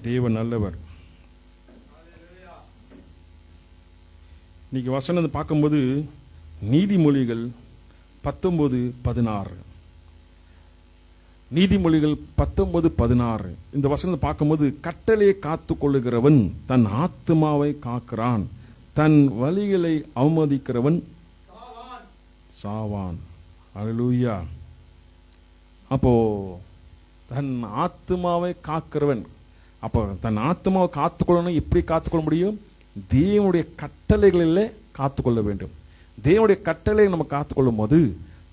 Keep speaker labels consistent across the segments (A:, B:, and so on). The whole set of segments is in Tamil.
A: தேவன் நல்லவர். இன்னைக்கு வசனம் பார்க்கும்போது நீதிமொழிகள் 19:16, நீதிமொழிகள் 19:16 இந்த வசனத்தை பார்க்கும்போது, கட்டளையை காத்து கொள்ளுகிறவன் தன் ஆத்துமாவை காக்கிறான், தன் வழிகளை அவமதிக்கிறவன் சாவான். அல்லேலூயா. அப்போ தன் ஆத்துமாவை காக்கிறவன், அப்போ தன் ஆத்துமாவை காத்துக்கொள்ளணும். எப்படி காத்துக்கொள்ள முடியும்? தேவனுடைய கட்டளைகளிலே காத்துக்கொள்ள வேண்டும். தேவனுடைய கட்டளை நம்ம காத்துக்கொள்ளும் போது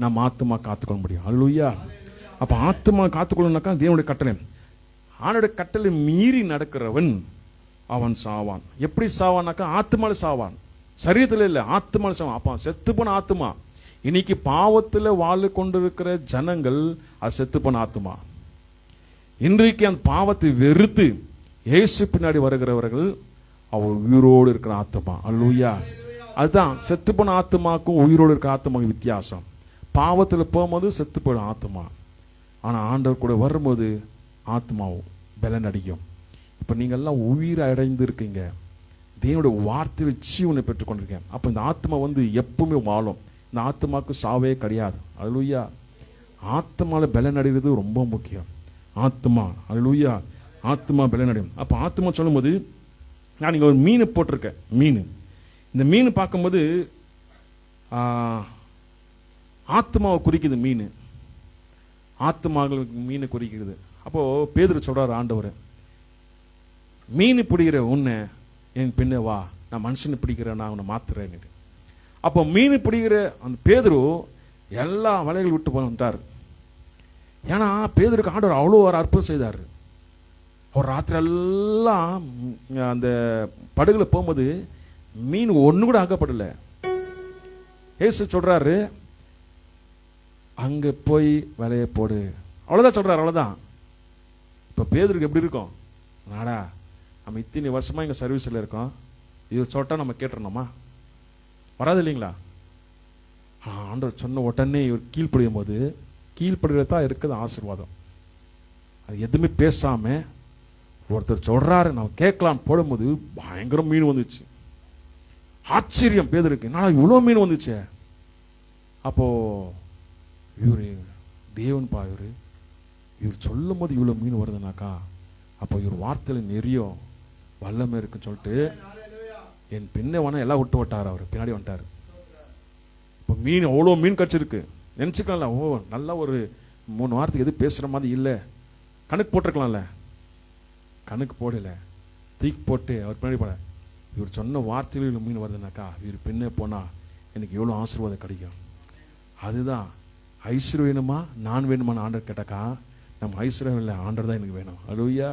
A: நம்ம ஆத்துமா காத்துக்கொள்ள முடியும். அல்லேலூயா. அப்ப ஆத்துமா காத்துக்கொள்ளணும்னாக்கா தேவனுடைய கட்டளை, ஆணுடைய கட்டளை மீறி நடக்கிறவன் அவன் சாவான். எப்படி சாவான்னாக்கா ஆத்துமால சாவான், சரீரத்தில் இல்லை, ஆத்துமால சாவான். அப்ப செத்து போன ஆத்துமா. இன்னைக்கு பாவத்தில் வாழ்ந்து கொண்டிருக்கிற ஜனங்கள் அது செத்து போன ஆத்துமா. இன்றைக்கு அந்த பாவத்தை வெறுத்து இயேசு பின்னாடி வருகிறவர்கள் அவர் உயிரோடு இருக்கிற ஆத்துமா. அல்லேலூயா. அதுதான் செத்து போன ஆத்துமாக்கும் உயிரோடு இருக்கிற ஆத்துமாக்கும் வித்தியாசம். பாவத்தில் போகும்போது செத்து போயிடும் ஆத்துமா, ஆனா ஆண்டவர் கூட வரும்போது ஆத்மாவும் பலன் அடிக்கும். இப்ப நீங்க எல்லாம் உயிரை அடைந்து இருக்கீங்க, தேவனுடைய வார்த்தையில ஜீவனை பெற்றுக்கொண்டிருக்கேன். அப்ப இந்த ஆத்மா எப்பவுமே வாழும். இந்த ஆத்மாவுக்கு சாவே கிடையாது. அல்லேலூயா. ஆத்மால பலன் அடைகிறது ரொம்ப முக்கியம். ஆத்மா, அல்லேலூயா, ஆத்மா பலன் அடையும். அப்ப ஆத்மா சொல்லும் போது, நான் இங்க ஒரு மீன் போட்டிருக்கேன். மீன், இந்த மீன் பார்க்கும்போது ஆத்மாவை குறிக்குது. மீன் ஆத்மாக்களுக்கு மீனை குறிக்கிறது. அப்போ பேதுரு சொல்றாரு, ஆண்டவர் மீன் பிடிக்கிற உன்னை என் பின்ன வா, நான் மனுஷனை பிடிக்கிறேன், நான் உன்னை மாத்துறேன். அப்போ மீன் பிடிக்கிற அந்த பேதுரு எல்லா வலைகள் விட்டு போட்டார். ஏன்னா பேதுருக்கு ஆண்டவர் அவ்வளோ ஒரு அற்புதம் செய்தார். அவர் ராத்திரி எல்லாம் அந்த படகுல போகும்போது மீன் ஒண்ணு கூட ஆகப்படல. ஏசு சொல்றாரு, அங்க போய் வலைய போடு, அவ்வளவுதான் சொல்றாரு. அவ்வளவுதான். இப்ப பேதுருக்கு எப்படி இருக்கும்? நாடா, நம்ம இத்தனை வருஷமா இங்க சர்வீஸ்ல இருக்கோம், இவர் சொல்லிட்டா நம்ம கேட்டுறோமா? வராது இல்லைங்களா? ஆண்டவர் சொன்ன உடனே இவர் கீழ்ப்படியும் போது, கீழ்ப்படுகிறதா இருக்குது ஆசீர்வாதம். அது எதுவுமே பேசாம ஒருத்தர் சொல்றாரு, நம்ம கேட்கலாம் போடும்போது பயங்கர மீன் வந்துச்சு. ஆச்சரியம் பேதுருக்கு, என்னடா இவ்வளவு மீன் வந்துச்சு. அப்போ இவரு தேவன் பா, இவர் சொல்லும் போது இவ்வளவு மீன் வருதுனாக்கா, அப்போ இவர் வார்த்தையில நிறைய வல்லமை இருக்குன்னு சொல்லிட்டு என் பின்ன வேணா எல்லாம் விட்டு விட்டாரு. அவர் பின்னாடி வந்துட்டாரு. இப்போ மீன் அவ்வளோ மீன் கடிச்சிருக்கு. நினைச்சுக்கலாம்ல, ஓ நல்லா ஒரு 3 வாரத்துக்கு எது பேசுற மாதிரி இல்லை, கணக்கு போட்டிருக்கலாம்ல. கணக்கு போடல, தூக்கி போட்டு அவர் பின்னாடி போட, இவர் சொன்ன வார்த்தையில் மீன் வருதுனாக்கா இவர் பின்னே போனா எனக்கு எவ்வளோ ஆசீர்வாதம் கிடைக்கும். அதுதான் ஐஸ்வர்யம் வேணுமா நான் வேணுமான்னு ஆண்டர் கேட்டாக்கா, நம்ம ஐஸ்வர்யம் இல்லை, ஆண்டர் தான் எனக்கு வேணும். அல்லேலூயா.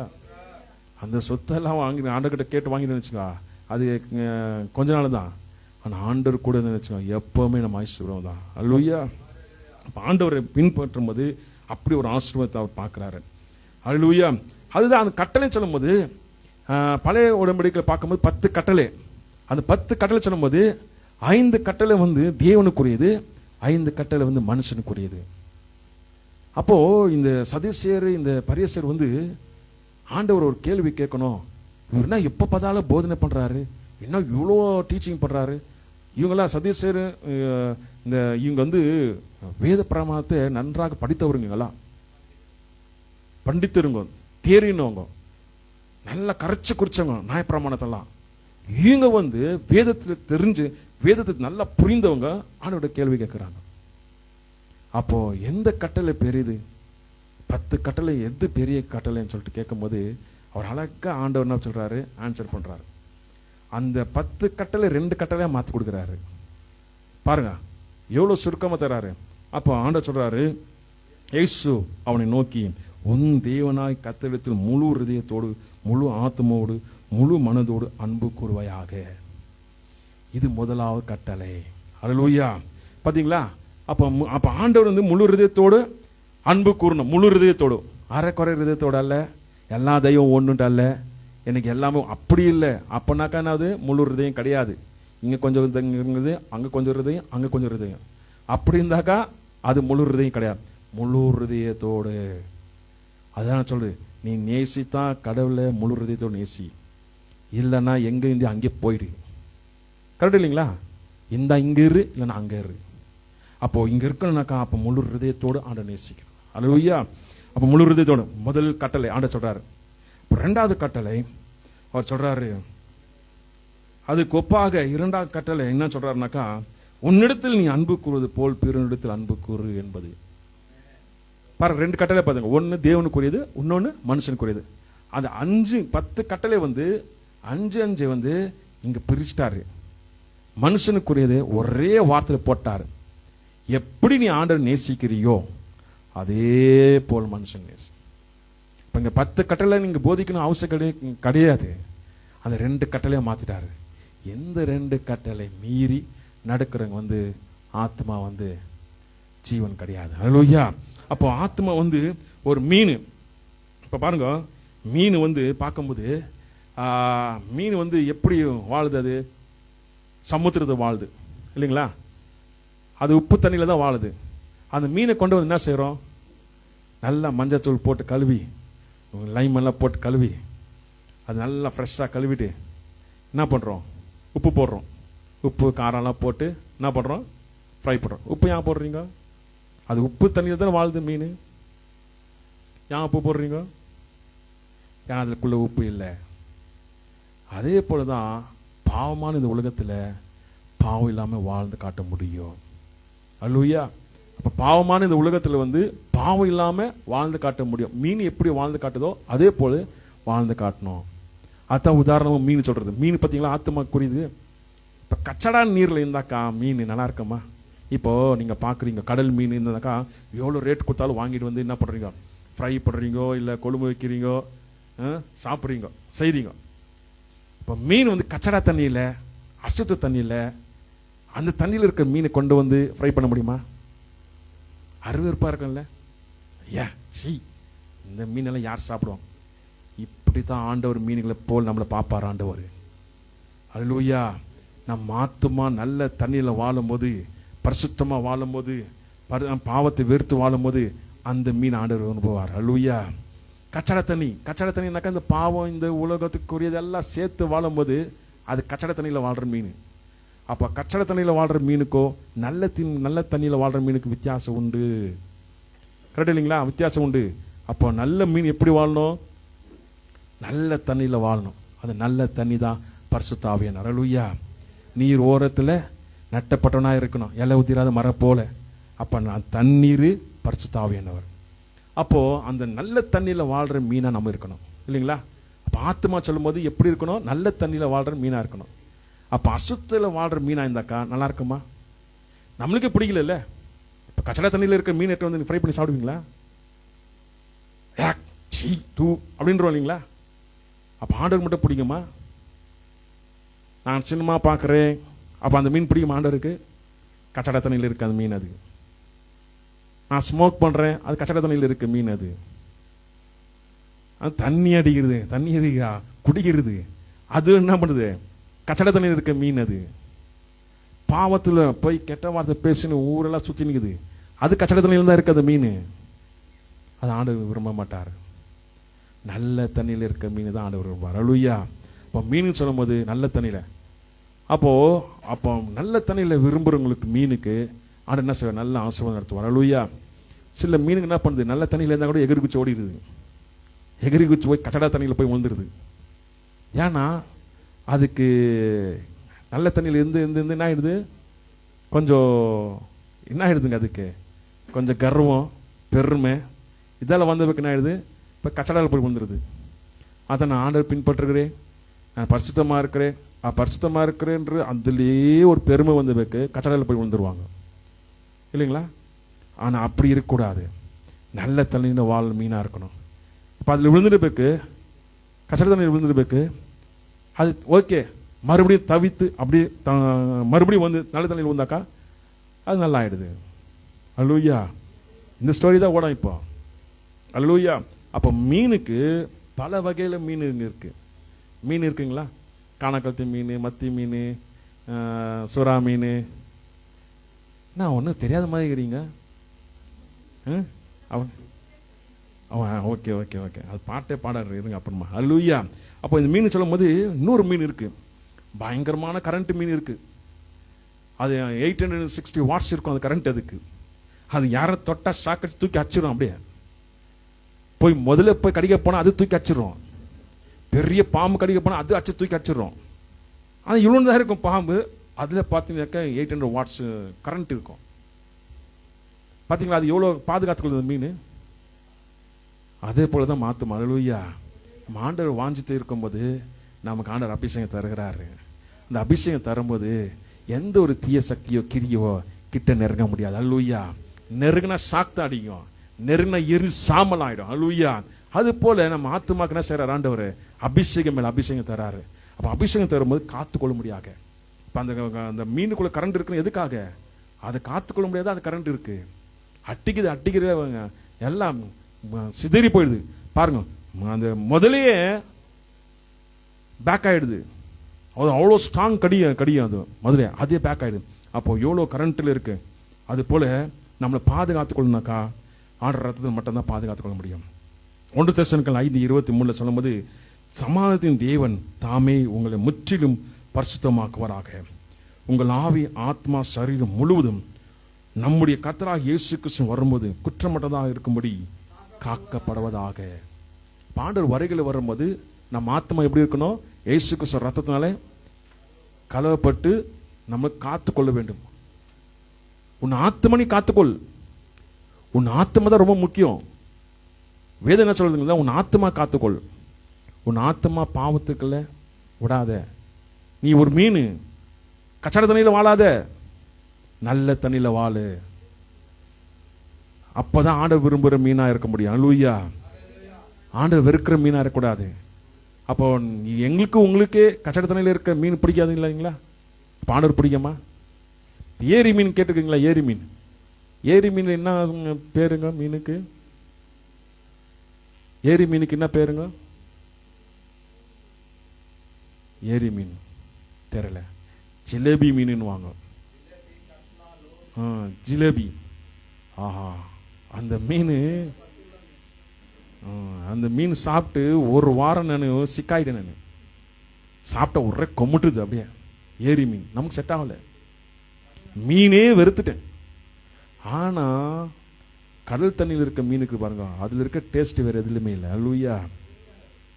A: அந்த சொத்தெல்லாம் வாங்கி ஆண்டர் கிட்ட கேட்டு வாங்கிட்டு வச்சுக்கா, அது கொஞ்ச நாள் தான். ஆனால் ஆண்டவர் கூட வச்சுக்கோ, எப்பவுமே நம்ம ஐஸ்வர்யம் தான். அல்லேலூயா. அப்போ ஆண்டவரை பின்பற்றும் போது அப்படி ஒரு ஆசீர்வாதத்தை அவர் பார்க்கிறாரு. அல்லேலூயா. அதுதான் அந்த கட்டளை சொல்லும் போது, பழைய உடன்படிக்கையில் பார்க்கும்போது 10 கட்டளை. அந்த 10 கட்டளை சொல்லும் போது 5 கட்டளை தேவனுக்குரியது, 5 கட்டளை மனுஷனுக்குரியது. அப்போ இந்த சதுசேயர் இந்த பரிசேயர் ஆண்டவர் ஒரு கேள்வி கேட்கணும், இவர் என்ன எப்ப பார்த்தாலும் போதனை பண்றாரு, என்ன இவ்வளோ டீச்சிங் பண்றாரு. இவங்கெல்லாம் சதுசேயர் இந்த இவங்க வேத பிரமாணத்தை நன்றாக படித்தவருங்கெல்லாம், பண்டித்தருங்க, தேறினவங்க, நல்லா கரைச்சு குறிச்சவங்க நியாயப்பிரமாணத்தெல்லாம். இவங்க வேதத்தில் தெரிஞ்சு வேதத்தை நல்லா புரிந்தவங்க ஆண்டவரோட கேள்வி கேட்கிறாங்க. அப்போ எந்த கட்டளை பெரியது? 10 கட்டளை எது பெரிய கட்டளைன்னு சொல்லிட்டு கேட்கும் போது அவர் அழகா ஆண்டவர் என்ன சொல்றாரு, ஆன்சர் பண்றாரு. அந்த 10 கட்டளை 2 கட்டளையா மாத்தி கொடுக்குறாரு. பாருங்க எவ்வளவு சுருக்கமா தர்றாரு. அப்போ ஆண்டவர் சொல்றாரு, இயேசு அவனை நோக்கி, உன் தேவனாய் கர்த்தரிடத்தில் முழு ஹிருதயத்தோடு, முழு ஆத்மாவோடு, முழு மனதோடு அன்பு கூறுவாயாக. இது முதலாவது கட்டளை. அல்லேலூயா. பாத்தீங்களா? அப்ப ஆண்டவர் முழு ஹிருதயத்தோடு அன்பு கூறணும். முழு ஹிருதயத்தோடு, அரைக்குறை ஹிருதயத்தோடு அல்ல, எல்லா தெய்வம் ஒண்ணுட்டு அல்ல, எனக்கு எல்லாமே அப்படி இல்லை. அப்பனாக்கா அது முழு ஹிருதயம் கிடையாது. இங்க கொஞ்சம் இருக்குது, அங்க கொஞ்சம் ஹிருதயம், அங்க கொஞ்சம் ஹிருதயம். அப்படி இருந்தாக்கா அது முழு ஹிருதயம் கிடையாது. முழு ஹிருதயத்தோடு. அதான் சொல்றது, நீ நேசித்தா கடவுளை முழு ஹிருதயத்தோடு நேசி, இல்லைன்னா எங்கே இருந்து அங்கே போயிடு. கரெக்ட் இல்லைங்களா? இந்த இங்கே இரு, இல்லைன்னா அங்கே இரு. அப்போ இங்கே இருக்கணும்னாக்கா அப்போ முழு ஹிருதயத்தோடு ஆண்டை நேசிக்கணும். அல்லேலூயா. அப்போ முழு ஹிருதயத்தோடு முதல் கட்டளை ஆண்டை சொல்றாரு. ரெண்டாவது கட்டளை அவர் சொல்றாரு, அதுக்கு ஒப்பாக இரண்டாவது கட்டளை என்ன சொல்றாருனாக்கா, உன்னிடத்தில் நீ அன்பு கூறுவது போல் பிறனிடத்தில் அன்பு கூறு என்பது. பாருங்க, ரெண்டு கட்டளை பாருங்க. ஒன்னு தேவனுக்குரியது, இன்னொன்னு மனுஷனுக்குரியது. அந்த 5-10 கட்டளை வந்து 5 வந்து இங்க பிரிச்சுட்டாரு. மனுஷனுக்குரியது ஒரே வார்த்தையில் போட்டாரு. எப்படி நீ ஆண்டவரை நேசிக்கிறியோ அதே போல் மனுஷன் நேசி. இப்ப இங்க 10 கட்டளை நீங்க போதிக்கணும் அவசியம் கிடையாது. அந்த 2 கட்டளையை மாத்திட்டாரு. எந்த 2 கட்டளை மீறி நடக்கிறவங்க வந்து ஆத்மா வந்து ஜீவன் கிடையாது. அல்லேலூயா. அப்போ ஆத்மா வந்து ஒரு மீன். இப்ப பாருங்க, மீன் வந்து பார்க்கும்போது மீன் வந்து எப்படி வாழுது? அது சமுத்திரத்தை வாழுது இல்லைங்களா? அது உப்பு தண்ணியில தான் வாழுது. அந்த மீனை கொண்டு வந்து என்ன செய்யறோம்? நல்லா மஞ்சத்தூள் போட்டு கழுவி, லைம் எல்லாம் போட்டு கழுவி, அது நல்லா ஃப்ரெஷ்ஷாக கழுவிட்டு என்ன பண்ணுறோம்? உப்பு போடுறோம். உப்பு காரம்லாம் போட்டு என்ன பண்ணுறோம்? ஃப்ரை பண்ணுறோம். உப்பு ஏன் போடுறீங்க? அது உப்பு தண்ணியில் தானே வாழுது மீன். ஏன் உப்பு போடுறீங்க? ஏன் அதுக்குள்ள உப்பு இல்லை. அதே போல தான் பாவமான இந்த உலகத்தில் பாவம் இல்லாமல் வாழ்ந்து காட்ட முடியும். அல்லேலூயா. அப்போ பாவமான இந்த உலகத்தில் வந்து பாவம் இல்லாமல் வாழ்ந்து காட்ட முடியும். மீன் எப்படி வாழ்ந்து காட்டுதோ அதே போல வாழ்ந்து காட்டணும். அதான் உதாரணமாக மீன் சொல்றது. மீன் பார்த்தீங்களா, ஆத்மா குறியுது. இப்போ கச்சடா நீரில் இருந்தாக்கா மீன் நல்லா இருக்குமா? இப்போ நீங்கள் பார்க்குறீங்க கடல் மீன் இருந்தாக்கா எவ்வளோ ரேட் கொடுத்தாலும் வாங்கிட்டு வந்து என்ன பண்ணுறீங்க? ஃப்ரை பண்ணுறீங்கோ, இல்லை கொழும்பு வைக்கிறீங்கோ, சாப்பிட்றீங்க, செய்கிறீங்க. இப்போ மீன் வந்து கச்சடா தண்ணியில், அசுத்த தண்ணியில், அந்த தண்ணியில் இருக்கிற மீனை கொண்டு வந்து ஃப்ரை பண்ண முடியுமா? அருவருப்பாக இருக்கும்ல. ஐயா சி, இந்த மீனெல்லாம் யார் சாப்பிடுவாங்க? இப்படி தான் ஆண்டவர் மீன்களை போல் நம்மளை பார்ப்பார் ஆண்டவர். அல்லேலூயா. நம் ஆத்துமா நல்ல தண்ணியில் வாழும்போது, பரிசுத்தமாக வாழும்போது, பாவத்தை வெறுத்து வாழும்போது அந்த மீன் ஆண்டவர் அனுபவார். அல்லேலூயா. கச்சடா தண்ணினாக்கா இந்த பாவம் இந்த உலகத்துக்குரியதெல்லாம் சேர்த்து வாழும்போது அது கச்சடா தண்ணியில் வாழ்கிற மீன். அப்போ கச்சடா தண்ணியில் வாழ்கிற மீனுக்கோ நல்ல தண்ணியில் வாழ்கிற மீனுக்கு வித்தியாசம் உண்டு. கரெக்ட் இல்லைங்களா? வித்தியாசம் உண்டு. அப்போ நல்ல மீன் எப்படி வாழணும்? நல்ல தண்ணியில் வாழணும். அது நல்ல தண்ணி தான் பரிசுத்த ஆவியானவர். அல்லேலூயா. நீர் ஓரத்தில் நட்டப்பட்டவனாக இருக்கணும், இலை உதிராத மரம் போல. அப்போ நான் தண்ணீர் பரிசுத்த ஆவியானவர். அப்போ அந்த நல்ல தண்ணியில் வாழ்கிற மீனா நம்ம இருக்கணும் இல்லைங்களா? அப்போ ஆத்மா சொல்லும் போது எப்படி இருக்கணும்? நல்ல தண்ணியில் வாழ்கிற மீனா இருக்கணும். அப்போ அசுத்தத்தில் வாழ்கிற மீனா இருந்தாக்கா நல்லா இருக்குமா? நம்மளுக்கே பிடிக்கல. இப்போ கச்சடா தண்ணியில் இருக்கிற மீன் எடுத்து வந்து ஃப்ரை பண்ணி சாப்பிடுவீங்களா? சீ தூ அப்படின்றோம் இல்லைங்களா? அப்போ ஆண்டவர் மட்டும் பிடிக்குமா? நான் சினிமா பார்க்குறேன், அப்போ அந்த மீன் பிடிக்குமா ஆண்டவருக்கு? கச்சடா தண்ணியில் இருக்கு அந்த மீன். அது நான் ஸ்மோக் பண்ணுறேன், அது கச்சடா தண்ணியில் இருக்கு மீன். அது தண்ணி அடிக்கிறது, தண்ணி அடிக்கா குடிக்கிறது, அது என்ன பண்ணுது? கச்சடா தண்ணியில் இருக்க மீன். அது பாவத்தில் போய் கெட்ட வார்த்தை பேசின்னு ஊரெல்லாம் சுற்றி நிற்குது, அது கச்சடா தண்ணியில் தான் இருக்கு அந்த மீன். அது ஆண்டவர் விரும்ப மாட்டார். நல்ல தண்ணியில் இருக்க மீன் தான் ஆண்டவர் விரும்புவார். அல்லேலூயா. இப்போ மீன் சொல்லும் போது நல்ல தண்ணியில், அப்போ நல்ல தண்ணியில் விரும்புகிறவங்களுக்கு மீனுக்கு ஆண்டு என்ன செய்வார்? நல்ல ஆசீர்வாதம் நடத்துவார். அல்லேலூயா. சில மீனுக்கு என்ன பண்ணுது? நல்ல தண்ணியில் இருந்தால் கூட எகிரி குச்சி ஓடிடுது, எகிரி குச்சி போய் கச்சடா தண்ணியில் போய் விழுந்துருது. ஏன்னா அதுக்கு நல்ல தண்ணியில் இருந்து என்ன ஆயிடுது? கொஞ்சம் என்ன ஆயிடுதுங்க, அதுக்கு கொஞ்சம் கர்வம் பெருமை இதெல்லாம் வந்ததுக்கு என்ன ஆயிடுது? இப்போ கச்சடாவில் போய் விழுந்துருது. அதை நான் ஆண்டவர் பின்பற்றுகிறேன், நான் பரிசுத்தமாக இருக்கிறேன்ற அதுலேயே ஒரு பெருமை வந்ததுக்கு கச்சடாவில் போய் விழுந்துருவாங்க இல்லைங்களா? ஆனால் அப்படி இருக்கக்கூடாது. நல்ல தண்ணியில் வாழ் மீனாக இருக்கணும். இப்போ அதில் விழுந்துருப்பேக்கு, கச்சடா தண்ணியில் விழுந்துருப்பேக்கு அது ஓகே, மறுபடியும் தவித்து அப்படியே மறுபடியும் வந்து நல்ல தண்ணியில் விழுந்தாக்கா அது நல்லா ஆயிடுது. அல்லேலூயா. இந்த ஸ்டோரி தான் ஓடும் இப்போ. அல்லேலூயா. அப்போ மீனுக்கு பல வகையில் மீன் இருக்கு. மீன் இருக்குங்களா? காணக்கழுத்து மீன், மத்தி மீன், சுறா மீன். நான் ஒன்றும் தெரியாத மாதிரி இருக்கிறீங்க. அவன் அவன் ஓகே ஓகே ஓகே அது பாட்டே பாடாரு இருங்க அப்புறமா. அல்லேலூயா. அப்போ இந்த மீன் சொல்லும் போது இன்னொரு மீன் இருக்கு, பயங்கரமான கரண்ட் மீன் இருக்கு. அது 860 வாட்ஸ் இருக்கும் அந்த கரண்ட். அதுக்கு அது யாரை தொட்டா ஷாக்கடிச்சு தூக்கி அச்சிரும். அப்படியே போய் முதல்ல போய் கடிக்க போனா அது தூக்கி அச்சிரும். பெரிய பாம்பு கடிக்க போனா அது அச்சு தூக்கி அச்சிரும். ஆனால் இவ்வளோ தான் இருக்கும் பாம்பு. அதில் பார்த்தீங்கன்னாக்கா 800 வாட்ஸ் கரண்ட் இருக்கும். பார்த்தீங்களா அது எவ்வளோ பாதுகாத்துக்கொள்ளுது மீன். அதே போல தான் மாற்றும். அல்லேலூயா. ஆண்டவர் வாஞ்சித்து இருக்கும்போது நமக்கு ஆண்டவர் அபிஷேகம் தருகிறாரு. இந்த அபிஷேகம் தரும்போது எந்த ஒரு தீய சக்தியோ கிரியவோ கிட்ட நெருங்க முடியாது. அல்லேலூயா. நெருங்கினா சாக்த அடிக்கும், நெருங்கினா எரி சாம்பல் ஆயிடும். அல்லேலூயா. அது போல நம்ம ஆத்துமாக்கு என்ன செய்யறாரு ஆண்டவர், அபிஷேகம் மேல அபிஷேகம் தராரு. அப்ப அபிஷேகம் தரும்போது காத்துக்கொள்ள முடியாது. இப்ப அந்த மீனுக்குள்ள கரண்ட் இருக்குன்னு எதுக்காக? அதை காத்துக்கொள்ள முடியாது. அது கரண்ட் இருக்கு, அட்டிக்குது எல்லாம் சிதறி போயிடுது. பாருங்க அந்த முதலையே பேக் ஆயிடுது. அவ்வளோ ஸ்ட்ராங் கடியும் அது முதலே, அதே பேக் ஆயிடுது. அப்போ எவ்வளோ கரண்ட்ல இருக்கு. அது போல நம்மளை பாதுகாத்துக்கொள்ளணும்னாக்கா ஆண்டவர் ரத்தத்தை மட்டும்தான் பாதுகாத்துக்கொள்ள முடியும். 1 தெசலோனிக்கேயர் 5:23 சொல்லும்போது, சமாதானத்தின் தேவன் தாமே உங்களை முற்றிலும் பரிசுத்தமாக்குவாராக. உங்கள் ஆவி ஆத்மா சரீரம் முழுவதும் நம்முடைய கர்த்தராகிய இயேசு கிறிஸ்து வரும்போது குற்றமற்றதாக இருக்கும்படி காக்கப்படுவதாக. ஆண்டவர் வருகையில வரும்போது நம்ம ஆத்மா எப்படி இருக்கணும்? இயேசு கிறிஸ்து ரத்தத்தினாலே கலவப்பட்டு நம்ம காத்துக்கொள்ள வேண்டும். உன் ஆத்மா நீ காத்துக்கொள். உன் ஆத்மா தான் ரொம்ப முக்கியம். வேதம் என்ன சொல்றதுங்களா? உன் ஆத்மா காத்துக்கொள். உன் ஆத்மா பாவத்துக்குள்ள விடாத. நீ ஒரு மீன், கச்சட தண்ணியில வாழாத, நல்ல தண்ணியில வாழு. அப்பதான் ஆண்டவர் விரும்புகிற மீனா இருக்க முடியும். அல்லேலூயா. ஆண்டவர் வெறுக்கிற மீனா இருக்கக்கூடாது. அப்போ எங்களுக்கு உங்களுக்கே கச்சட தண்ணியில இருக்க மீன் பிடிக்காது இல்லைங்களா? ஆண்டவர் பிடிக்குமா? ஏரி மீன் கேட்டுருக்கீங்களா? ஏரி மீன், ஏரி மீன் என்ன பேருங்க மீனுக்கு? ஏரி மீனுக்கு என்ன பேருங்க? ஏரி மீன் தெரியல, ஜிலேபி மீன் வாங்க. ஜிலேபி. ஆஹா, அந்த மீன் சாப்பிட்டு ஒரு வாரம் நான் சிக்காயிட்டேன். நான் சாப்பிட்ட ஒரே கொமுட்டுது அப்படியே. ஏரி மீன் நமக்கு செட் ஆகல, மீனே வெறுத்துட்டேன். ஆனா கடல் தண்ணியில் இருக்க மீனுக்கு பாருங்க, அதுல இருக்க டேஸ்ட் வேற எதுலையுமே இல்லை. அல்லேலூயா.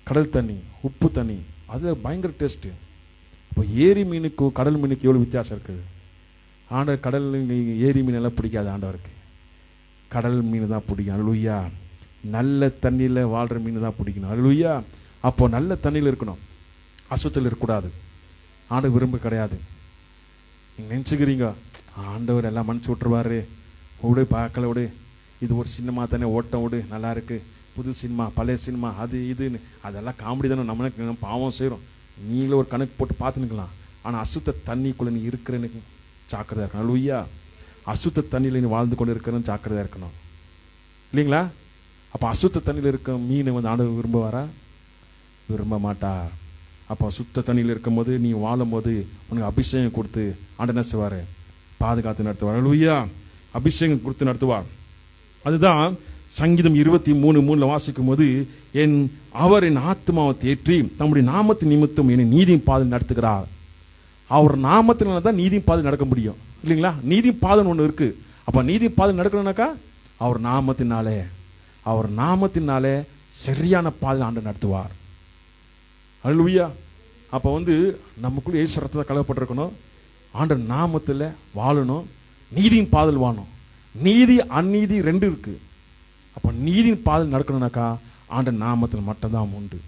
A: கடல் தண்ணி, உப்பு தண்ணி, அதுல பயங்கர டேஸ்ட். இப்போ ஏரி மீனுக்கு கடல் மீனுக்கு எவ்வளவு வித்தியாசம் இருக்குது. ஆண்டவர் கடல் ஏரி மீன் எல்லாம் பிடிக்காது. ஆண்டவருக்கு கடல் மீன் தான் பிடிக்கும். அல்லேலூயா. நல்ல தண்ணியில வாழ்ற மீன் தான் பிடிக்கணும். அல்லேலூயா. அப்போ நல்ல தண்ணியில் இருக்கணும், அசுத்தத்தில் இருக்கக்கூடாது. ஆண்டவர் விரும்ப கிடையாது. நீங்க நினைச்சுக்கிறீங்க ஆண்டவர் எல்லாம் மன்னிச்சு விட்டுருவாரு, விடு பார்க்கல விடு, இது ஒரு சினிமா தானே, ஓட்டம் விடு, நல்லா இருக்கு, புது சினிமா பழைய சினிமா அது இதுன்னு அதெல்லாம் காமெடி தானே, நம்ம பாவம் செய்கிறோம். நீங்களும் ஒரு கணக்கு போட்டு பார்த்துனுக்கலாம். ஆனால் அசுத்த தண்ணிக்குள்ள நீ இருக்கிறன்னு ஜாக்கிரதையா இருக்கணும். அல்லேலூயா. அசுத்த தண்ணியில் நீ வாழ்ந்து கொண்டு இருக்கிறன்னு ஜாக்கிரதையா இருக்கணும் இல்லைங்களா? அப்போ அசுத்த தண்ணியில் இருக்க மீனை ஆண்டவர் விரும்புவாரா? விரும்ப மாட்டார். அப்போ சுத்த தண்ணியில் இருக்கும்போது நீ வாழும் போது உனக்கு அபிஷேகம் கொடுத்து ஆண்டவர் என்ன செய்வார்? பாதுகாத்து நடத்துவார். அல்லேலூயா. அபிஷேகம் கொடுத்து நடத்துவார். அதுதான் சங்கீதம் 23:3 வாசிக்கும் போது, அவர் என் ஆத்மாவை தேற்றி தம்முடைய நாமத்தின் நிமித்தம் என்னை நீதியின் பாதையில் நடத்துகிறார். அவர் நாமத்தினால தான் நீதியின் பாதை நடக்க முடியும் இல்லைங்களா? நீதி பாதம் ஒன்று இருக்கு. அப்ப நீதி பாதை நடக்கணும்னாக்கா அவர் நாமத்தினாலே சரியான பாதை ஆண்டு நடத்துவார். அல்லேலூயா. அப்ப நமக்குள்ள இயேசு ரத்தத்தை கலக்கப்பட்டிருக்கணும். ஆண்டவர் நாமத்தில் வாழணும், நீதியின் பாதல் வாழணும். நீதி அநீதி ரெண்டு இருக்கு. அப்ப நீதியின் பாதல் நடக்கணும்னாக்கா ஆண்டவர் நாமத்தில் மட்டும்தான் உண்டு.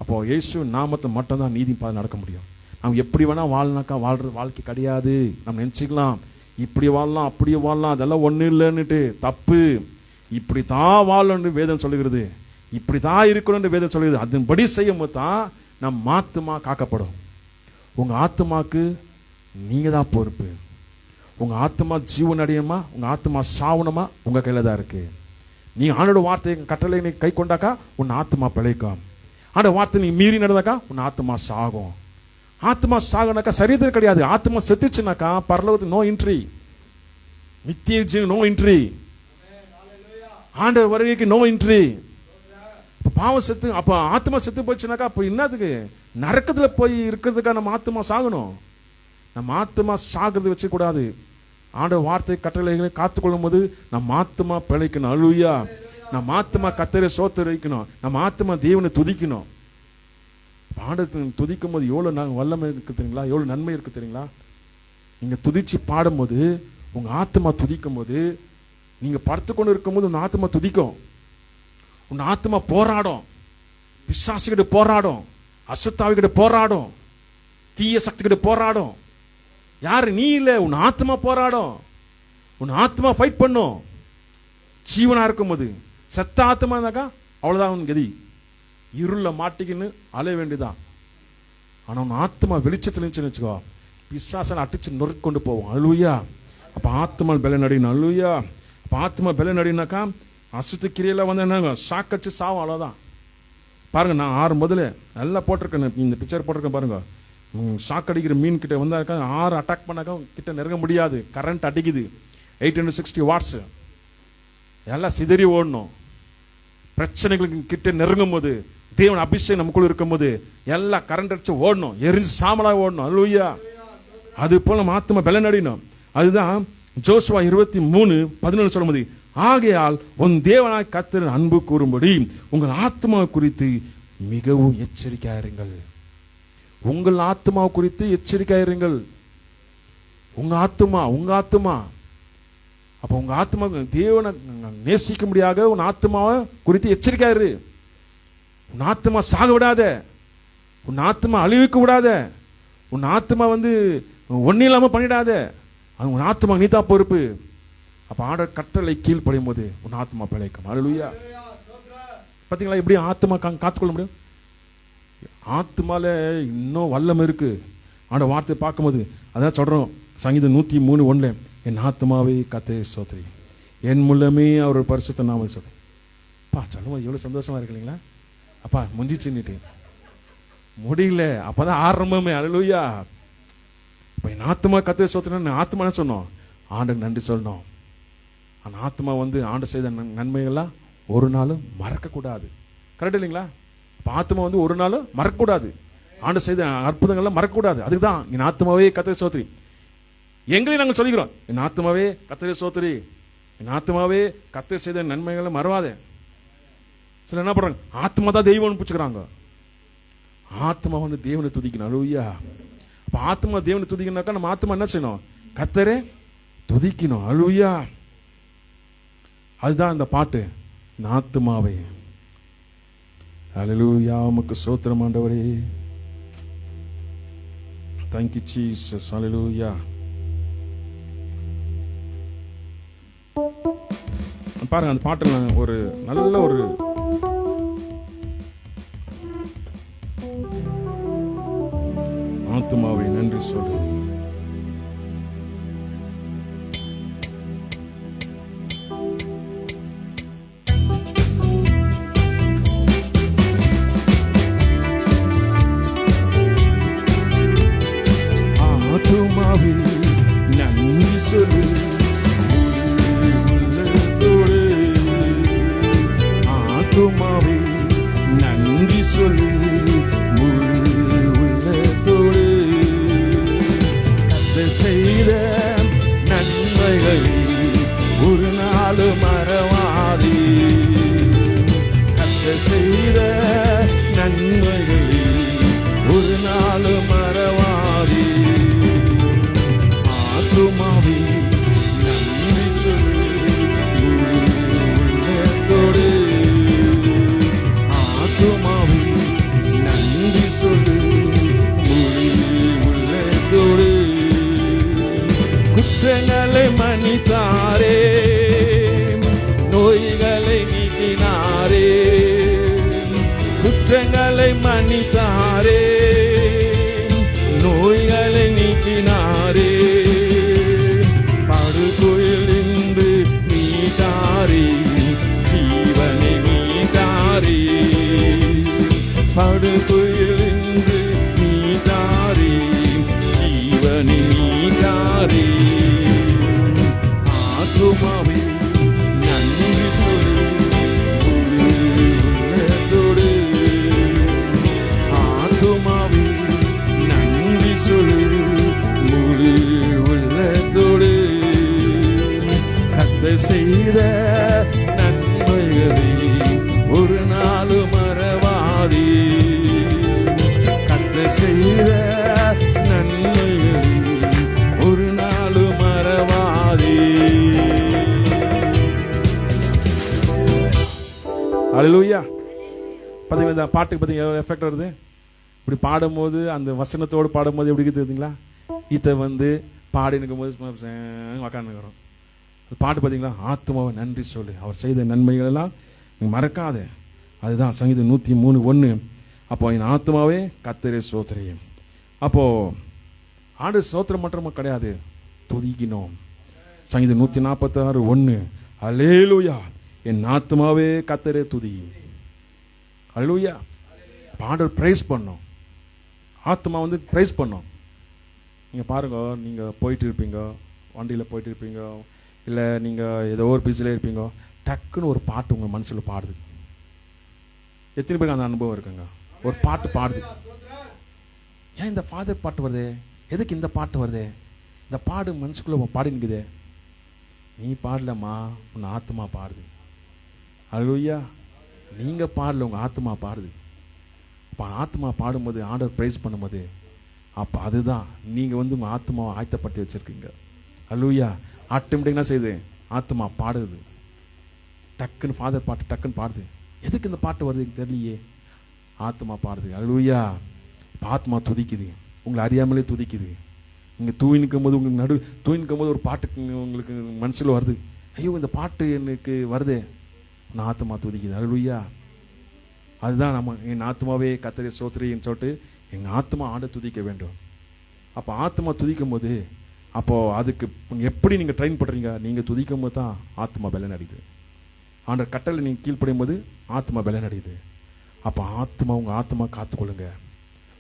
A: அப்போ இயேசு நாமத்தில் மட்டும்தான் நீதியின் பாதல் நடக்க முடியும். நம்ம எப்படி வேணா வாழனாக்கா வாழ்றது வாழ்க்கை கிடையாது. நம்ம நினைச்சுக்கலாம் இப்படி வாழலாம் அப்படி வாழலாம், அதெல்லாம் ஒன்றும் இல்லைன்னுட்டு தப்பு. இப்படித்தான் வாழணும்னு வேதம் சொல்லுகிறது, இப்படித்தான் இருக்கணும்னு வேதம் சொல்லுகிறது. அதன்படி செய்யும் போது தான் நம் ஆத்துமா காக்கப்படும். உங்க ஆத்துமாக்கு நீங்க தான் பொறுப்பு. உங்க ஆத்துமா ஜீவன் அடையணுமா, உங்க ஆத்துமா சாவணுமா, உங்க கையில தான் இருக்கு. நீ ஆண்டோட வார்த்தை கட்டளை நீ கை கொண்டாக்கா உன் ஆத்துமா பிழைக்கும். ஆண்டோட வார்த்தை நீ மீறி நடந்தாக்கா உன் ஆத்துமா சாகும். ஆத்மா சாகனாக்கா சரீரத்தில் கிடையாது. ஆத்மா செத்துச்சுனாக்கா பரலோகத்துக்கு நோ என்ட்ரி, நித்திய ஜீவன் நோ என்ட்ரி. ஆண்டவர் வருகைக்கு நோ என்ட்ரி. பாவம் செத்து, அப்ப ஆத்மா செத்து போச்சுனாக்கா அப்ப என்னதுக்கு நரக்கத்துல போய் இருக்கிறதுக்கா நம்ம ஆத்மா சாகணும்? நம்ம ஆத்மா சாகிறது வச்சு கூடாது. ஆண்டவர் வார்த்தை கட்டளைகளை காத்துக்கொள்ளும் போது நம்ம ஆத்மா பிழைக்கணும். அல்லேலூயா. நம்ம ஆத்மா கர்த்தரை ஸ்தோத்திரிக்கணும். நம்ம ஆத்மா தேவனை துதிக்கணும். ஆண்டவரை துதிக்கும் போது எவ்வளவு வல்லமை இருக்கு தெரியுங்களா? எவ்வளவு நன்மை இருக்கு தெரியுங்களா? நீங்க துதிச்சு பாடும் போது, உங்க ஆத்மா துதிக்கும் போது, நீங்க படுத்து கொண்டு இருக்கும் போது உங்க ஆத்மா துதிக்கும். உன் ஆத்மா போராடும், பிசாசுகிட்ட போராடும், அசுத்தாவிகிட்ட போராடும், தீய சக்தி கிட்ட போராடும். யாரு? நீ இல்ல, உன் ஆத்மா போராடும். உன் ஆத்மா ஃபைட் பண்ணும். ஜீவனா இருக்கும் போது. செத்த ஆத்மா இருந்தாக்கா அவ்வளவுதான் உன் கதி. இருள மாட்டிக்கின்னு அலைய வேண்டியதான். ஆனா உன் ஆத்மா வெளிச்சத்துல இருந்துச்சுன்னு வச்சுக்கோ, பிசாசனை அடிச்சு நொறுக்கி கொண்டு போவோம். அல்லேலூயா. அப்ப ஆத்மா பலன் அடையணும். அல்லேலூயா. அப்ப ஆத்மா பலன் அடையினாக்கா அசுத்த கிரியெல்லாம் வந்து என்ன சாக்கச்சு சாவும். அவ்வளவுதான். பாருங்க, நான் 6 முதல்ல நல்லா போட்டிருக்கேன். இந்த பிக்சர் போட்டிருக்கேன் பாருங்க. ஷாக் அடிக்கிற மீன் கிட்ட வந்தாக்கா 6 அட்டாக் பண்ணாக்கா கிட்ட நெருங்க முடியாது. கரண்ட் அடிக்குது. 860 வாட்ஸ். எல்லாம் சிதறி ஓடணும். பிரச்சனைகளுக்கு கிட்ட நெருங்கும் போது, தேவன் அபிஷேகம் நமக்குள்ள இருக்கும் போது எல்லாம் கரண்ட் அடிச்சு ஓடணும், எரிஞ்சு சாமலா ஓடணும். அல்லேலூயா. அது போல நம்ம ஆத்மா பலன் அடையணும். அதுதான் ஜோசுவா 23:11 சொல்லும்போது, ஆகையால் உன் தேவனாய் கர்த்தரின் அன்பு கூறும்படி உங்கள் ஆத்மா குறித்து மிகவும் எச்சரிக்கையாயிருங்கள். உங்கள் ஆத்மா குறித்து எச்சரிக்கையாயிருங்கள். உங்க ஆத்மா அப்ப உங்க ஆத்மா தேவனை நேசிக்க முடியாத உன் ஆத்மாவை குறித்து எச்சரிக்கையாயிரு. உன் ஆத்மா சாக விடாத, உன் ஆத்மா அழிவுக்கு விடாத, உன் ஆத்மா வந்து ஒன்னும் இல்லாம பண்ணிடாத. உன் ஆத்மா நீதான் பொறுப்பு. அப்ப ஆண்டவர் கட்டளை கீழ்ப்படியும் போது உன் ஆத்மா பிழைக்கும். அல்லேலூயா. பாத்தீங்களா எப்படி ஆத்மா காத்துக்கொள்ள முடியும்? ஆத்மால இன்னும் வல்லம் இருக்கு. ஆண்டவர் வார்த்தை பார்க்கும்போது அதான் சொல்றோம். சங்கீதம் 103:1, என் ஆத்மாவே கர்த்தரை ஸ்தோத்திரி, என் முள்ளமே அவர் பரிசுத்த நாமத்தை ஸ்தோத்திரி. அப்பா சொல்லும்போது எவ்வளவு சந்தோஷமா இருக்கு இல்லைங்களா? அப்பா முடிஞ்சிச்சுன்னுட்டு முடியல, அப்பதான் ஆரம்பமே. அல்லேலூயா. இப்ப என் ஆத்மா கர்த்தரை ஸ்தோத்திரின்னு ஆத்மா என்ன சொன்னோம்? ஆண்டவருக்கு நன்றி சொல்லணும். அந்த ஆத்மா வந்து ஆண்டவர் செய்த நன்மைகள்லாம் ஒரு நாளும் மறக்க கூடாது. கரெக்ட் இல்லைங்களா? அப்ப ஆத்மா வந்து ஒரு நாளும் மறக்க கூடாது. ஆண்டவர் செய்த அற்புதங்கள்லாம் மறக்க கூடாது. அதுக்குதான் என் ஆத்மாவே கர்த்தரை ஸ்தோத்திரி. எங்களையும் நாங்கள் சொல்லிக்கிறோம், என் ஆத்மாவே கர்த்தரை ஸ்தோத்திரி, என் ஆத்மாவே கர்த்தர் செய்த நன்மைகளை மறவாதே. சில என்ன பண்றாங்க, ஆத்மா தான் தெய்வம்னு பிடிச்சுக்கிறாங்க. ஆத்மா வந்து தேவனை துதிக்கணும். அல்லேலூயா. அப்ப ஆத்மா தேவனை துதிக்கணும்னாக்கா நம்ம ஆத்மா என்ன செய்யணும்? கர்த்தரை துதிக்கணும். அல்லேலூயா. அதுதான் இந்த பாட்டு, என் ஆத்மாவே. அல்லேலூயா. உமக்கு ஸ்தோத்திரம் ஆண்டவரே. Thank you Jesus. Hallelujah. பாருங்க, அந்த பாட்டுல ஒரு நல்ல ஒரு ஆத்மாவை நன்றி சொல்லு. ஆத்மாவே நன்றி சொல்லு. ஆத்மாவே நன்றி சொல்லு முழு உள்ளத்தோடு. கர்த்தர் செய்த நன்மைகளை ஒரு நாளும் மறவாதே. கர்த்தர் செய்த நன்மைகளை ஒரு நாளும் மறவாதே. ஆத்மாவே நன்றி சொல்லு முழு உள்ளத்தோடு. ஆத்மாவே நன்றி சொல்லு முழு உள்ளத்தோடு. குற்றங்களை மன்னித்தாரே, நோய்களை நீக்கினாரே. குற்றங்களை மன்னித்தாரே, நோய்களை நீக்கினாரே. படுகொயில் நின்று மீட்டாரே, ஜீவனை மீட்டாரே. படுகொயில் நின்று மீட்டாரே, ஜீவனை மீட்டாரே. ஆத்மாவே நன்றி சொல்லு பார்த்தீங்களா இந்த பாட்டுக்கு பார்த்தீங்க எஃபெக்ட் வருது. இப்படி பாடும்போது அந்த வசனத்தோடு பாடும்போது எப்படி தெரியுதுங்களா? இதை வந்து பாடி நிற்கும்போது உக்காந்துக்கிறோம். பாட்டு பார்த்தீங்களா? ஆத்மாவை நன்றி சொல்லு, அவர் செய்த நன்மைகள் எல்லாம் மறக்காத. அதுதான் சங்கீதம் 103:1. அப்போ என் ஆத்மாவே கர்த்தரை ஸ்தோத்திரியும். அப்போ ஆண்டு ஸ்தோத்திரம் மட்டும் கிடையாது, துதிக்கணும். சங்கீதம் 146:1 அல்லேலூயா என் ஆத்மாவே கர்த்தரை துதி. அல்லேலூயா. ஆண்டவர் பிரைஸ் பண்ணோம், ஆத்மா வந்து பிரைஸ் பண்ணோம். நீங்கள் பாருங்க, நீங்கள் போயிட்டு இருப்பீங்க, வண்டியில் போயிட்டு இருப்பீங்க, இல்லை நீங்கள் ஏதோ ஒரு பிஸியில் இருப்பீங்க, டக்குன்னு ஒரு பாட்டு உங்கள் மனசில் பாடுது. எத்தனை பேருக்கு அந்த அனுபவம் இருக்குங்க? ஒரு பாட்டு பாடுது. ஏன் இந்த ஃபாதர் பாட்டு வருதே, எதுக்கு இந்த பாட்டு வருதே, இந்த பாடு மனசுக்குள்ளே பாடி நிற்குதே. நீ பாடலம்மா, உன் ஆத்மா பாடுது. அல்லேலூயா. நீங்கள் பாடல, உங்கள் ஆத்மா பாடுது. அப்போ ஆத்மா பாடும்போது, ஆண்டவர் பிரைஸ் பண்ணும்போது, அப்போ அதுதான் நீங்கள் வந்து உங்கள் ஆத்மாவை ஆயத்தப்படுத்தி வச்சுருக்கீங்க. அல்லேலூயா. ஆட்டோமேட்டிக் என்ன செய்யுது? ஆத்மா பாடுது. டக்குன்னு ஃபாதர் பாட்டு டக்குன்னு பாடுது. எதுக்கு இந்த பாட்டு வருது தெரியலையே, ஆத்மா பாடுது. அல்லேலூயா. ஆத்மா துதிக்குது, உங்களை அறியாமலே துதிக்குது. நீங்கள் தூங்கி நிற்கும் போது, உங்களுக்கு தூங்கி நிற்கும் போது ஒரு பாட்டு உங்களுக்கு மனசில் வருது. ஐயோ இந்த பாட்டு எனக்கு வருதே, நான் ஆத்மா துதிக்குது. அல்லேலூயா. அதுதான் நம்ம என் ஆத்மாவே கர்த்தரை ஸ்தோத்திரின்னு சொல்லிட்டு எங்கள் ஆத்மா ஆண்டை துதிக்க வேண்டும். அப்போ ஆத்மா துதிக்கும் போது, அப்போது அதுக்கு எப்படி நீங்கள் ட்ரெயின் பண்ணுறீங்க? நீங்கள் துதிக்கும் போது தான் ஆத்மா பலன் அடையுது. ஆண்டவர் கட்டளை நீங்கள் கீழ்ப்படையும் போது ஆத்மா பலன் அடையுது. அப்போ உங்கள் ஆத்மா காத்துக்கொள்ளுங்க.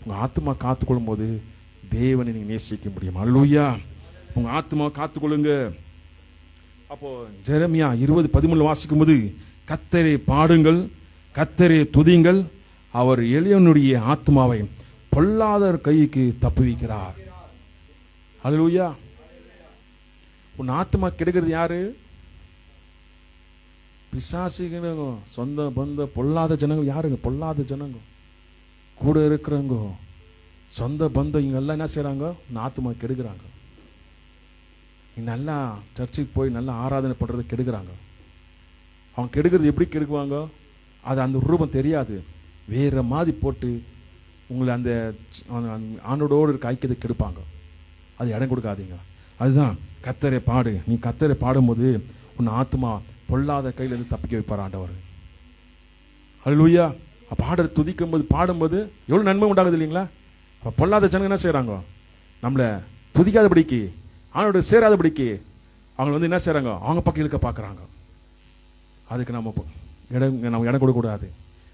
A: உங்கள் ஆத்மா காத்துக்கொள்ளும் போது தேவனை நீங்கள் நேசிக்க முடியும். அல்லேலூயா. உங்கள் ஆத்மா காத்துக்கொள்ளுங்க. அப்போது ஜெரமியா 20:13 வாசிக்கும் போது, கர்த்தரை பாடுங்கள், கர்த்தரை துதிங்கள், அவர் எளியவனுடைய ஆத்மாவை பொல்லாத கைக்கு தப்புவிக்கிறார். அல்லேலூயா. உன் ஆத்மா கெடுக்கிறது யாரு? பிசாசுங்க, சொந்த பந்த பொல்லாத ஜனங்கள். யாருங்க பொல்லாத ஜனங்க? கூட இருக்கிறவங்க, சொந்த பந்தம், இவங்க எல்லாம் என்ன செய்யறாங்க? ஆத்மா கெடுக்கிறாங்க. நல்லா சர்ச்சுக்கு போய் நல்லா ஆராதனை பண்றது கெடுக்கிறாங்க. அவங்க கெடுக்கிறது எப்படி கெடுக்குவாங்க? அது அந்த ரூபம் தெரியாது, வேற மாதிரி போட்டு உங்களை அந்த ஆண்டோடு இருக்க ஐக்கியத்தை கெடுப்பாங்க. அது இடம் கொடுக்காதீங்க. அதுதான் கர்த்தரை பாடு. நீ கர்த்தரை பாடும்போது உன் ஆத்மா பொல்லாத கையிலேருந்து தப்பிக்க வைப்பார் ஆண்டவர். அல்லேலூயா. பாடல் துதிக்கும் போது பாடும்போது எவ்வளோ நன்மை உண்டாகுது இல்லைங்களா? அப்போ பொல்லாத ஜனங்க என்ன செய்கிறாங்க? நம்மளை துதிக்காதபடிக்கு, ஆண்டோட சேராதபடிக்கு அவங்க வந்து என்ன செய்கிறாங்க? அவங்க பக்கம் இழுக்க பார்க்குறாங்க. அதுக்கு நம்ம இடம் கொடுக்கக்கூடாது.